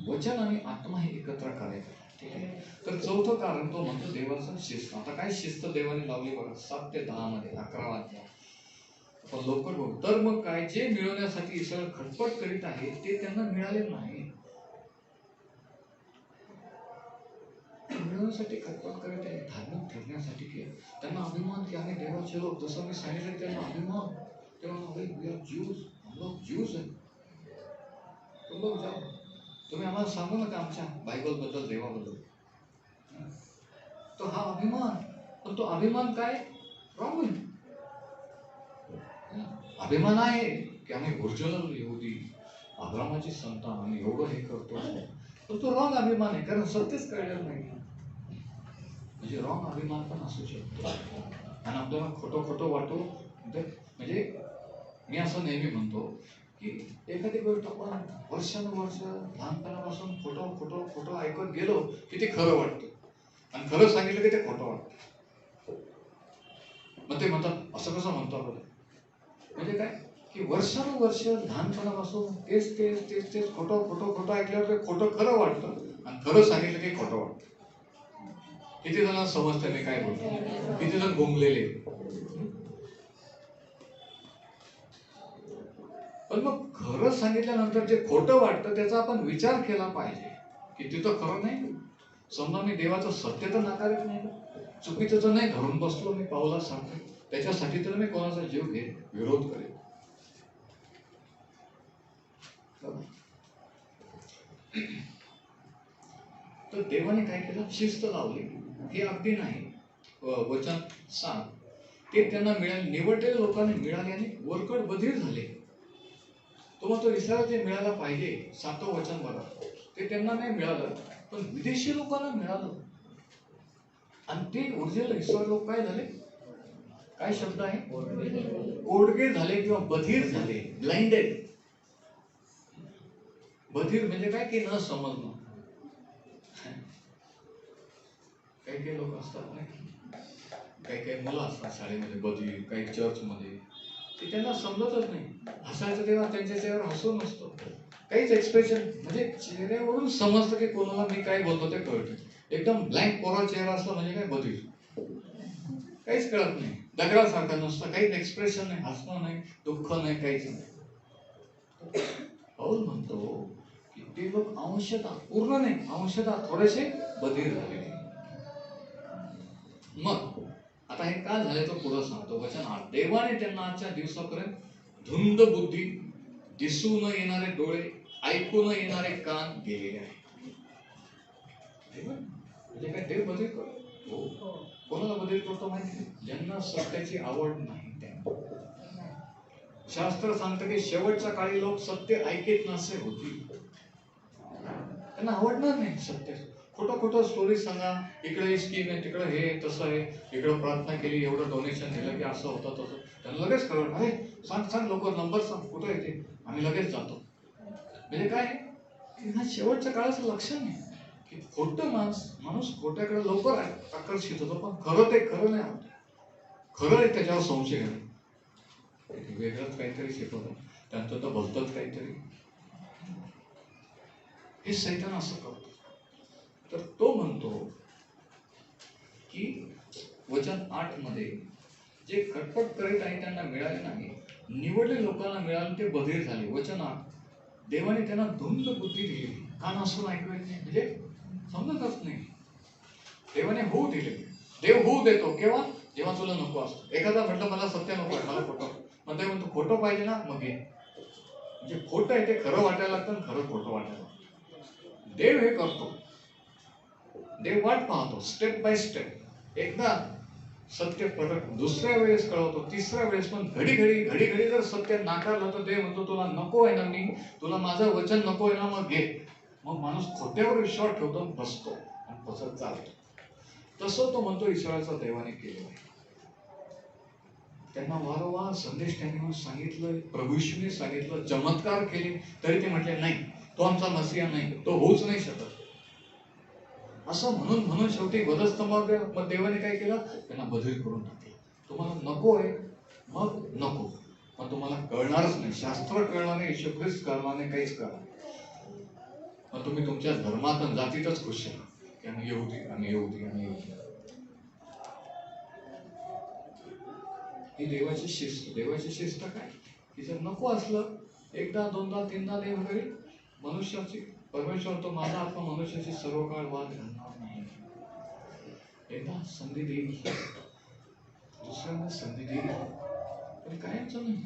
वचन आणि आत्मा हे एकत्र कार्य करतात. ठीक आहे. तर चौथं कारण तो म्हणतो देवाचं शिस्त. आता काय शिस्त देवाने लावली बघा 7 ते 10 मध्ये, 11 अध्याय. आपण लवकर बघू. तर मग काय? जे मिळवण्यासाठी इस्रायल खटपट करीत आहे ते त्यांना मिळाले नाही. मिळवण्यासाठी खटपट करत आहे, धार्मिक ठरण्यासाठी केलं. त्यांना अभिमान की आम्ही देवाचे लोक, जसं मी सांगितलं त्यांना अभिमान. तेव्हा वी आर ज्यूज, हम लोग ज्यूज आहे. तुम लोग जाओ, तुम्ही आम्हाला सांगू नका आमच्या बायबल बद्दल, देवाबद्दल. तो हा अभिमान. पण तो अभिमान काय? रॉंग आहे. अभिमान आहे की आम्ही ओरिजिनल यहुदी, अब्रामाची संतान आणि एवढं हे करतो, तर तो रॉंग अभिमान आहे, कारण सत्यच कळलेलं नाही. म्हणजे रॉंग अभिमान पण असू शकतो आणि आपल्याला खोटं खोटं वाटू. म्हणजे मी असं नेहमी म्हणतो की एखादी गोष्ट आपण वर्षानुवर्ष लहानपणापासून खोटं खोटं खोटं ऐकत गेलो की ते खरं वाटतं, आणि खरं सांगितलं की ते खोटं वाटतं. मग ते म्हणतात असं कसं म्हणतो आपण, म्हणजे काय की वर्षानुवर्ष लहानपणापासून तेच तेच तेच तेच खोटं खोटं खोटं ऐकल्यावर ते खोटं खरं वाटतं, आणि खरं सांगितलं की खोटं वाटतं. किती जणांना समजतं मी काय बोलतो, किती जण गुंगलेले. पण मग खरं सांगितल्यानंतर जे खोटं वाटतं त्याचा आपण विचार केला पाहिजे की तिथं खरं नाही. समजा मी देवाचं सत्य तर नाकारत नाही, चुकीचं तर नाही धरून बसलो मी पावला सांगतो, त्याच्यासाठी तर मी कोणाचा जीव घेईन, विरोध करेन. तर देवाने काय केलं, शिस्त लावली. हे अगदी नाही वचन सांग ते त्यांना मिळाले, निवडलेल्या लोकांना मिळाल्याने वरकड बधीर झाले. तो म्हणतो इस्रायल जे मिळायला पाहिजे, 7वं वचन बघा, ते त्यांना नाही मिळालं, पण विदेशी लोकांना मिळालं. आणि ते ओरिजिनल इस्रायल लोक काय झाले, काय शब्द आहे, ओडगे झाले किंवा बधीर झाले, ब्लाइंडेड. बधीर म्हणजे काय की न समजणं. काही काही लोक असतात नाही, काही काही मुलं असतात शाळेमध्ये बधीर, काही चर्चमध्ये, ते त्यांना समजतच नाही. हसायचं तेव्हा त्यांच्या चेहऱ्यावर हसू नसतो, काहीच एक्सप्रेशन, म्हणजे चेहऱ्यावरून समजतं की कोणाला मी काय बोलतो ते कळतं. एकदम ब्लँक कोरा चेहरा असला म्हणजे काय बधीर, काहीच कळत नाही, दगडासारखा नुसतं, काहीच एक्सप्रेशन नाही, हसणं नाही, दुःख नाही, काहीच नाही. पाऊल म्हणतो की ते लोक अंशतः, पूर्ण नाही, अंशतः थोडेसे बधीर झाले. मग आता हे का झाले तो पुढं सांगतो वचन 8. देवाने त्यांना आजच्या दिवसापर्यंत धुंद बुद्धी, दिसू न येणारे डोळे, ऐकू न येणारे कान दिलेले आहे. म्हणजे काय देव बदल करतो, कोणाला बदल करतो माहिती, ज्यांना सत्याची आवड नाही त्यांना. शास्त्र सांगतं की शेवटच्या काळी लोक सत्य ऐकेत नसे होतील, त्यांना आवडणार नाही सत्य. खोटं खोटं स्टोरी सांगा, इकडे स्कीम आहे, तिकडे हे तसं आहे, इकडं प्रार्थना केली, एवढं डोनेशन दिलं की असं होतं तसं. त्यांना लगेच कळलं, अरे सांग सांग लवकर, नंबर सांग, कुठं येते, आम्ही लगेच जातो. म्हणजे काय, ह्या शेवटच्या काळाचं लक्षण आहे की खोटं माणूस खोट्याकडे लवकर आकर्षित होतो, पण खरं ते खरं नाही होत. खरं आहे त्याच्यावर संशय आहे, वेगळंच काहीतरी शिकवतं, त्यांचं तर भलतंच काहीतरी. हे सैतान असं करतो. तर तो म्हणतो की वचन 8 मध्ये, जे खटपट करीत आहे त्यांना मिळाले नाही, निवडले लोकांना मिळाले ते बधीर झाले. वचन 8, देवाने त्यांना धुंद बुद्धी दिली, कान असून ऐकू येत नाही, म्हणजे समजतच नाही. देवाने होऊ दिले, देव होऊ देतो केव्हा, जेव्हा तुला नको असतो. एखादा म्हटलं मला सत्य नको, मला खोटं, मग ते म्हणतो खोटं पाहिजे ना, मग घे. म्हणजे खोटं आहे ते खरं वाटायला लागतं, खरं खोटं वाटायला लागतं. देव हे करतो, देव वाट पाहतो, स्टेप बाय स्टेप. एकदा सत्य परत दुसऱ्या वेळेस कळवतो, तिसऱ्या वेळेस, पण घडी घडी जर सत्य नाकारलं तर देव म्हणतो तुला नको आहे ना, मी तुला माझं वचन नको आहे ना, मग घे. मग माणूस खोट्यावर विश्वास ठेवतो, बसतो आणि बसत चालतो. तसं तो म्हणतो इस्रायलचा देवाने केलं आहे. त्यांना वारंवार संदेश त्यांनी सांगितलं, प्रभू येशूने सांगितलं, चमत्कार केले, तरी ते म्हटले नाही, तो आमचा मसीहा नाही, तो होऊच नाही शकत. असं म्हणून शेवटी वधस्तंभावर देवाने काय केलं, त्यांना बधीर करून टाकलं. तुम्हाला नको आहे, मग नको, मग तुम्हाला कळणारच नाही, शास्त्र कळणार नाही, येशू ख्रिस्त कळणार नाही, काहीच कळणार. मग तुम्ही तुमच्या धर्मात आणि जातीतच खुश राहा की आम्ही येऊदी. ही देवाची शिस्त. देवाची शिस्त काय की जर नको असलं, एकदा दोनदा तीनदा देव घरी मनुष्याची, परमेश्वर तो माझा आत्मा मनुष्याची सर्व काळ वाद घालणार नाही. एकदा संधी देईल, दुसऱ्यांदा संधी देईल, पण कायमच नाही.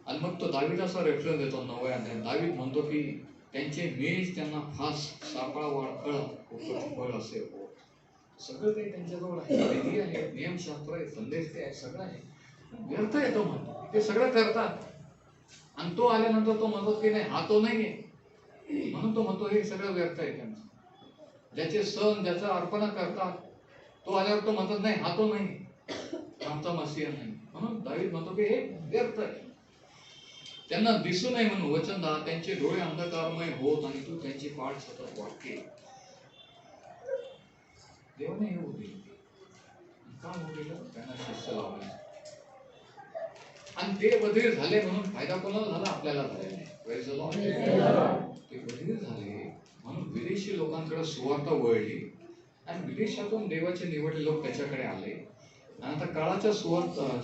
आणि मग तो दावीदाचा रेफरन्स देतो 9व्या अध्यायात. दावीद म्हणतो की त्यांचे मेज त्यांना फास, सापळा, वाळखळा, फळ असे सगळं काही त्यांच्याजवळ आहे, विधी आहे, नियमशास्त्र आहे, संदेश आहे, सगळं आहे. व्यर्थ आहे तो म्हणतो, ते सगळं करतात आणि तो आल्यानंतर तो म्हणतो की नाही हा तो नाहीये, म्हणून तो म्हणतो हे सगळं व्यर्थ आहे त्यांचं. ज्याचे सण ज्याचा अर्पण करतात तो आल्यावर तो म्हणतात नाही हा तो नाही, आमचा मसीहा नाही. म्हणून दावीद म्हणतो की हे व्यर्थ आहे. त्यांना दिसू नये म्हणून वचन दहा, त्यांचे डोळे अंधकारमय होत आणि तू त्यांची पाठ सतत वाटते. देवाने हे होऊ दिलं, का होऊ दिलं? त्यांना शिष्य लावले आणि ते बधीर झाले म्हणून फायदा कोणाला झाला? आपल्याला झालेला आहे. ते बधीर झाले म्हणून विदेशी लोकांकडे सुवार्ता वळली आणि विदेशातून देवाचे निवडले लोक त्याच्याकडे आले आणि आता काळाच्या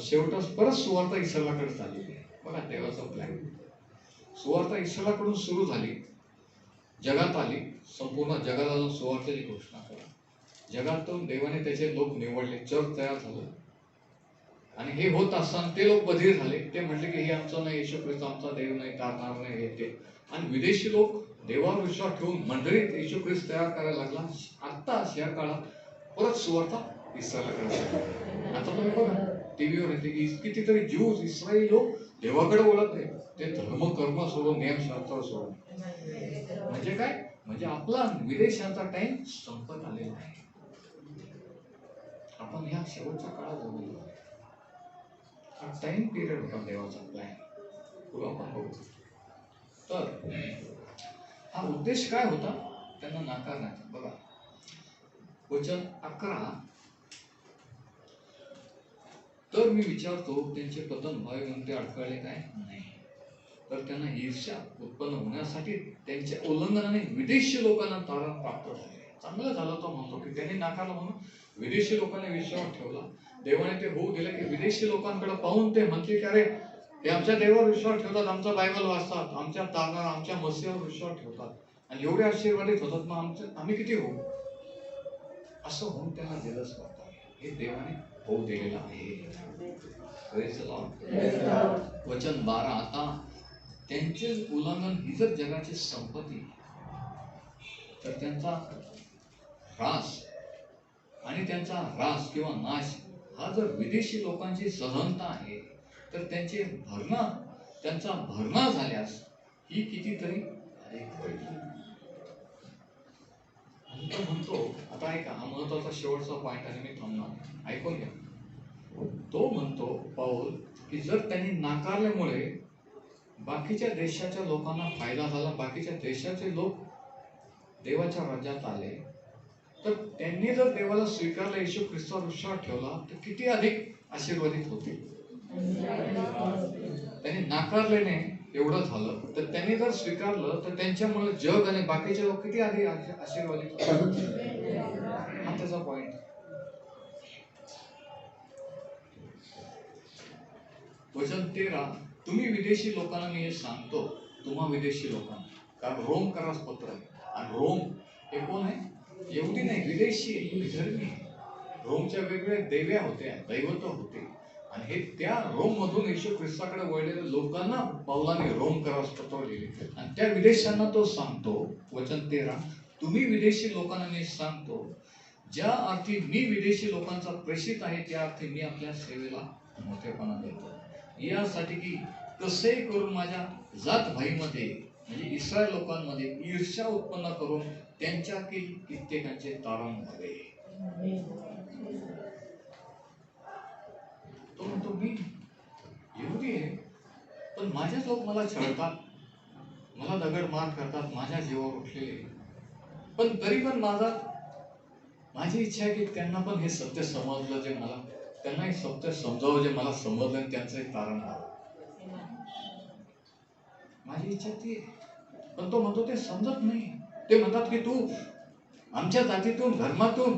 शेवटास परत सुवार्ता इस्रायलाकडे चालली आहे. बघा देवाचा प्लॅन. सुवार्ता इस्रायलाकडून सुरू झाली, जगात आली, संपूर्ण जगाला जाऊन सुवार्तेची घोषणा करा. जगातून देवाने त्याचे लोक निवडले, जग तयार झालं आणि हे होत असताना ते लोक बधीर झाले. ते म्हटले की हे आमचा नाही, येशू ख्रिस्त आमचा देव नाही, तारणार नाही, हे ते. आणि विदेशी लोक देवावर विश्वास ठेवून मंडळीत येशू ख्रिस्त तयार करायला लागला. आता या काळात परत सुवार्ता इस्रायलाकडे. आता तुम्ही बघा टीव्हीवर येते की कितीतरी ज्यूज इस्रायली लोक देवाकडे वळत नाही, ते धर्म कर्म सोडून नियमशास्त्र सोडून. म्हणजे काय? म्हणजे आपला विदेशाचा टाइम संपत आलेला आहे. आपण ह्या शेवटच्या काळात जगलो. हा टाइम पिरियड होता देवाचा प्लॅन, पुढे आपण बघू. तर हा उद्देश काय होता? त्यांना नाकारण्याचा. बघा वचन 11, तर मी विचारतो त्यांचे पतन व्हावे म्हणून ते अडखळले काय? नाही, तर त्यांना ईर्ष्या उत्पन्न होण्यासाठी त्यांच्या उल्लंघनाने विदेशी लोकांना तारण प्राप्त झाले. चांगलं झालं तो म्हणतो की त्यांनी नाकारलं म्हणून विदेशी लोकांनी विश्वास ठेवला. देवाने ते होऊ दिलं की विदेशी लोकांकडे पाहून ते म्हणते की अरे हे आमच्या देवावर विश्वास ठेवतात, आमचा बायबल वाचतात, आमच्या तारणार आमच्या मसीहावर विश्वास ठेवतात आणि एवढे आशीर्वादित होतात, मग आम्ही किती होऊ? असं होऊन त्यांना जेलस वाटतं. हे देवाने होऊ दिलेलं आहे. वचन 12, आता त्यांचे उल्लंघन ही जर जगाची संपत्ती, तर त्यांचा ह्रास आणि त्यांचा ह्रास किंवा नाश हा जर विदेशी लोकांची सहनता आहे, तर त्यांचा भरणा झाल्यास ही कितीतरी अधिक होईल. तो म्हणतो, आता ऐका, हा महत्वाचा शेवटचा पॉइंट आहे, मी थांबणार, ऐकून घ्या. तो म्हणतो पाऊल की जर त्यांनी नाकारल्यामुळे बाकीच्या देशाच्या लोकांना फायदा झाला, बाकीच्या देशाचे लोक देवाच्या राज्यात आले, तर त्यांनी जर देवाला स्वीकारलं, येशू ख्रिस्तावर विश्वास ठेवला, तर किती अधिक आशीर्वादित होतील. त्यांनी नाकारल्याने एवढं झालं, तर त्यांनी जर स्वीकारलं तर त्यांच्यामुळे जग आणि बाकीचे लोक किती अधिक आशीर्वादित होतील. हा त्याचा पॉइंट. वचन 13, तुम्ही विदेशी लोकांना मी हे सांगतो, तुम्हा विदेशी लोकांना, कारण रोम करास पत्र आहे आणि रोम हे कोण आहे? यहुदी नाही, विदेशी धर्मी. रोमच्या वेगवेगळ्या देव्या होत्या, दैवत होते आणि हे त्या रोम मधून येशू ख्रिस्ताकडे वळलेल्या लोकांना पावलाने रोम करास पत्र लिहिले आणि त्या विदेशांना तो सांगतो. वचन 13, तुम्ही विदेशी लोकांना मी सांगतो, ज्या अर्थी मी विदेशी लोकांचा प्रेषित आहे त्या अर्थी मी आपल्या सेवेला मोठेपणा देतो, यासाठी की कसे करून माझ्या जात भाईमध्ये म्हणजे इस्रायल लोकांमध्ये ईर्ष्या उत्पन्न करून त्यांच्यातील कित्येकांचे तारण व्हावे. तो म्हणतो मी यहुदी आहे, पण माझेच लोक मला छळतात, मला दगड मार करतात, माझ्या जीवावर उठलेले, पण तरी पण माझी इच्छा आहे की त्यांना पण हे सत्य समजलं, जे मला त्यांना हे सत्य समजावं, जे मला समजलं आणि त्यांचं एक तारण व्हावं. माझी इच्छा ती आहे. पण तो म्हणतो ते समजत नाही. ते म्हणतात की तू आमच्या जातीतून धर्मातून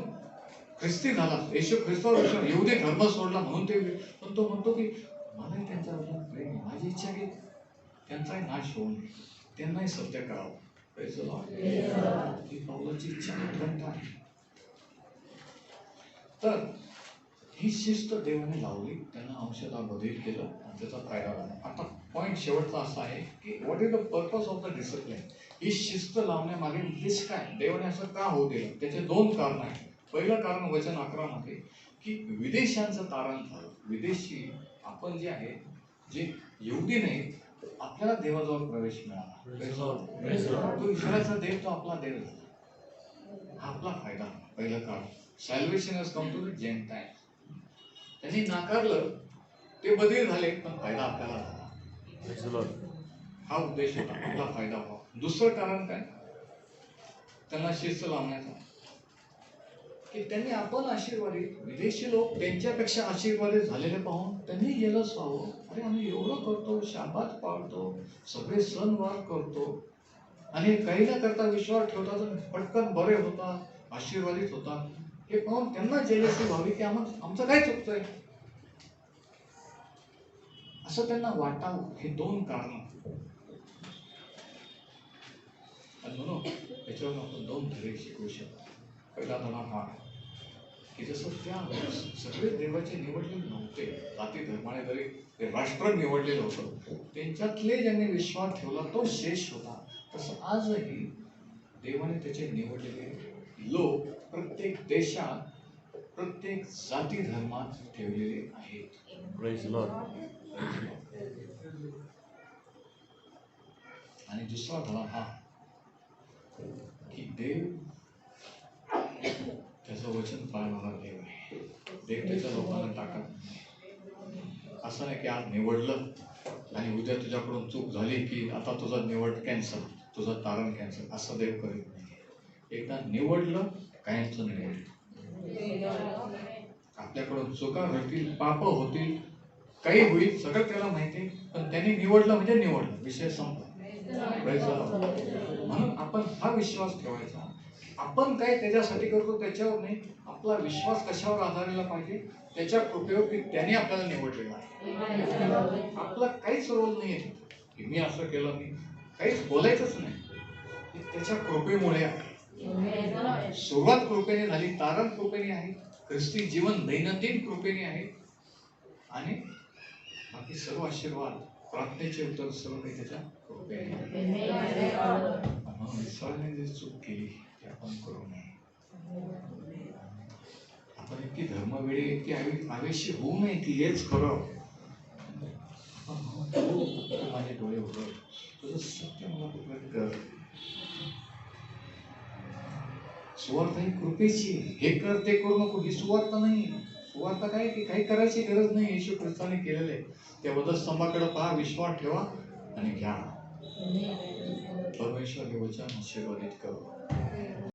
ख्रिस्ती झाला, येशू ख्रिस्तावर विश्वास, यहुदी धर्म सोडला म्हणून ते. पण तो म्हणतो की मलाही त्यांच्याबद्दल प्रेम आहे, माझी इच्छा की त्यांचाही नाश होऊ नये, त्यांनाही सत्य करावं. ही पावलाची इच्छा उत्कंठ आहे. तर ही शिस्त देवाने लावली, त्यांना अंशतः बदल केलं आणि त्याचा फायदा झाला. आता पॉइंट शेवटचा असा आहे की what is the purpose of the discipline. ही शिस्त लावण्यामागे उद्देश काय? देवाने असं का होऊ दिलं? त्याचे दोन कारण आहेत. पहिलं कारण वचन 11 मध्ये की विदेशांचं तारण झालं. विदेशी आपण जे आहे, जे यहुदी नाही, आपल्याला देवाजवळ प्रवेश मिळाला. तो इस्रायलचा देव, तो आपला देव झाला. हा आपला फायदा. पहिलं कारण salvation has come to the gentile. त्यांनी नाकारलं, ते बदली झाले, पण फायदा आपल्याला झाला. हा उद्देश होता, आपला फायदा व्हावा. दुसरं कारण काय, त्यांना शिस्त लावण्याचा, की त्यांनी आपण आशीर्वादित, विदेशी लोक त्यांच्यापेक्षा आशीर्वादित झालेले पाहून त्यांनी जेलस व्हावं. अरे आम्ही एवढं करतो, शाबात पाळतो, सगळे सणवार करतो, आणि काही न करता विश्वास ठेवतात, पटकन बरे होतात, आशीर्वादित होतात. हे पाहून त्यांना जेलसी व्हावी की आमचं काय चुकतंय, असं त्यांना वाटावं. हे दोन कारण. आणि म्हणून याच्यावर आपण दोन धडे शिकू शकतो. पहिला धडा हा की जसं त्यावेळेस सगळे देवाचे निवडलेले नव्हते, जाती धर्माने जरी ते राष्ट्र निवडलेलं होतं, त्यांच्यातले ज्यांनी विश्वास ठेवला तो शेष होता, तसं आजही देवाने त्याचे निवडलेले लोक प्रत्येक देशात, प्रत्येक जाती धर्मात ठेवलेले आहेत. Praise the Lord. आणि दुसरा धडा हा की देव त्याचं वचन पाळणारा देव आहे. देव त्याच्या लोकांना टाकत नाही. असं नाही की आज निवडलं आणि उद्या तुझ्याकडून चूक झाली की आता तुझा निवड कॅन्सल, तुझं तारण कॅन्सल, असं देव करीत नाही. एकदा निवडलं, कायमचं निवडलं. आपल्याकडून चुका घडतील, पाप होतील, काही होईल, सगळं त्याला माहिती आहे, पण त्यांनी निवडलं म्हणजे निवडलं, विषय संपला. म्हणून आपण हा विश्वास ठेवायचा. आपण काय त्याच्यासाठी करतो त्याच्यावर नाही, आपला विश्वास कशावर आधारलेला पाहिजे, त्याच्या कृपेवर की त्याने आपल्याला निवडलेला आहे. आपला काहीच रोल नाही आहे की मी असं केलं, मी काहीच बोलायचंच नाही. त्याच्या कृपेमुळे आहे. सुरुवात कृपेने झाली, तारण कृपेने आहे, ख्रिस्ती जीवन दैनंदिन कृपेने आहे, आणि बाकी सर्व आशीर्वाद, प्रार्थनेचे उत्तर सर्व काही त्याच्या कृपेने. म्हणून इस्रायलने जी चूक केली ती आपण करू नये. आपण इतकी धर्मवेळी, इतकी आवेशी होऊ नये की हेच खरं. माझे डोळे उघड, तुझं सत्य मला प्रकट कर. सुवार्थ ही कृपेची, हे कर ते करू नको, ही सुवार्थ नाही. सुवार्थ काय की काही करायची गरज नाही, येशू ख्रिस्ताने केलेले. त्या वधस्तंभाकडे पहा, विश्वास ठेवा आणि घ्या. परमेश्वर हे वचन आशीर्वादित करू.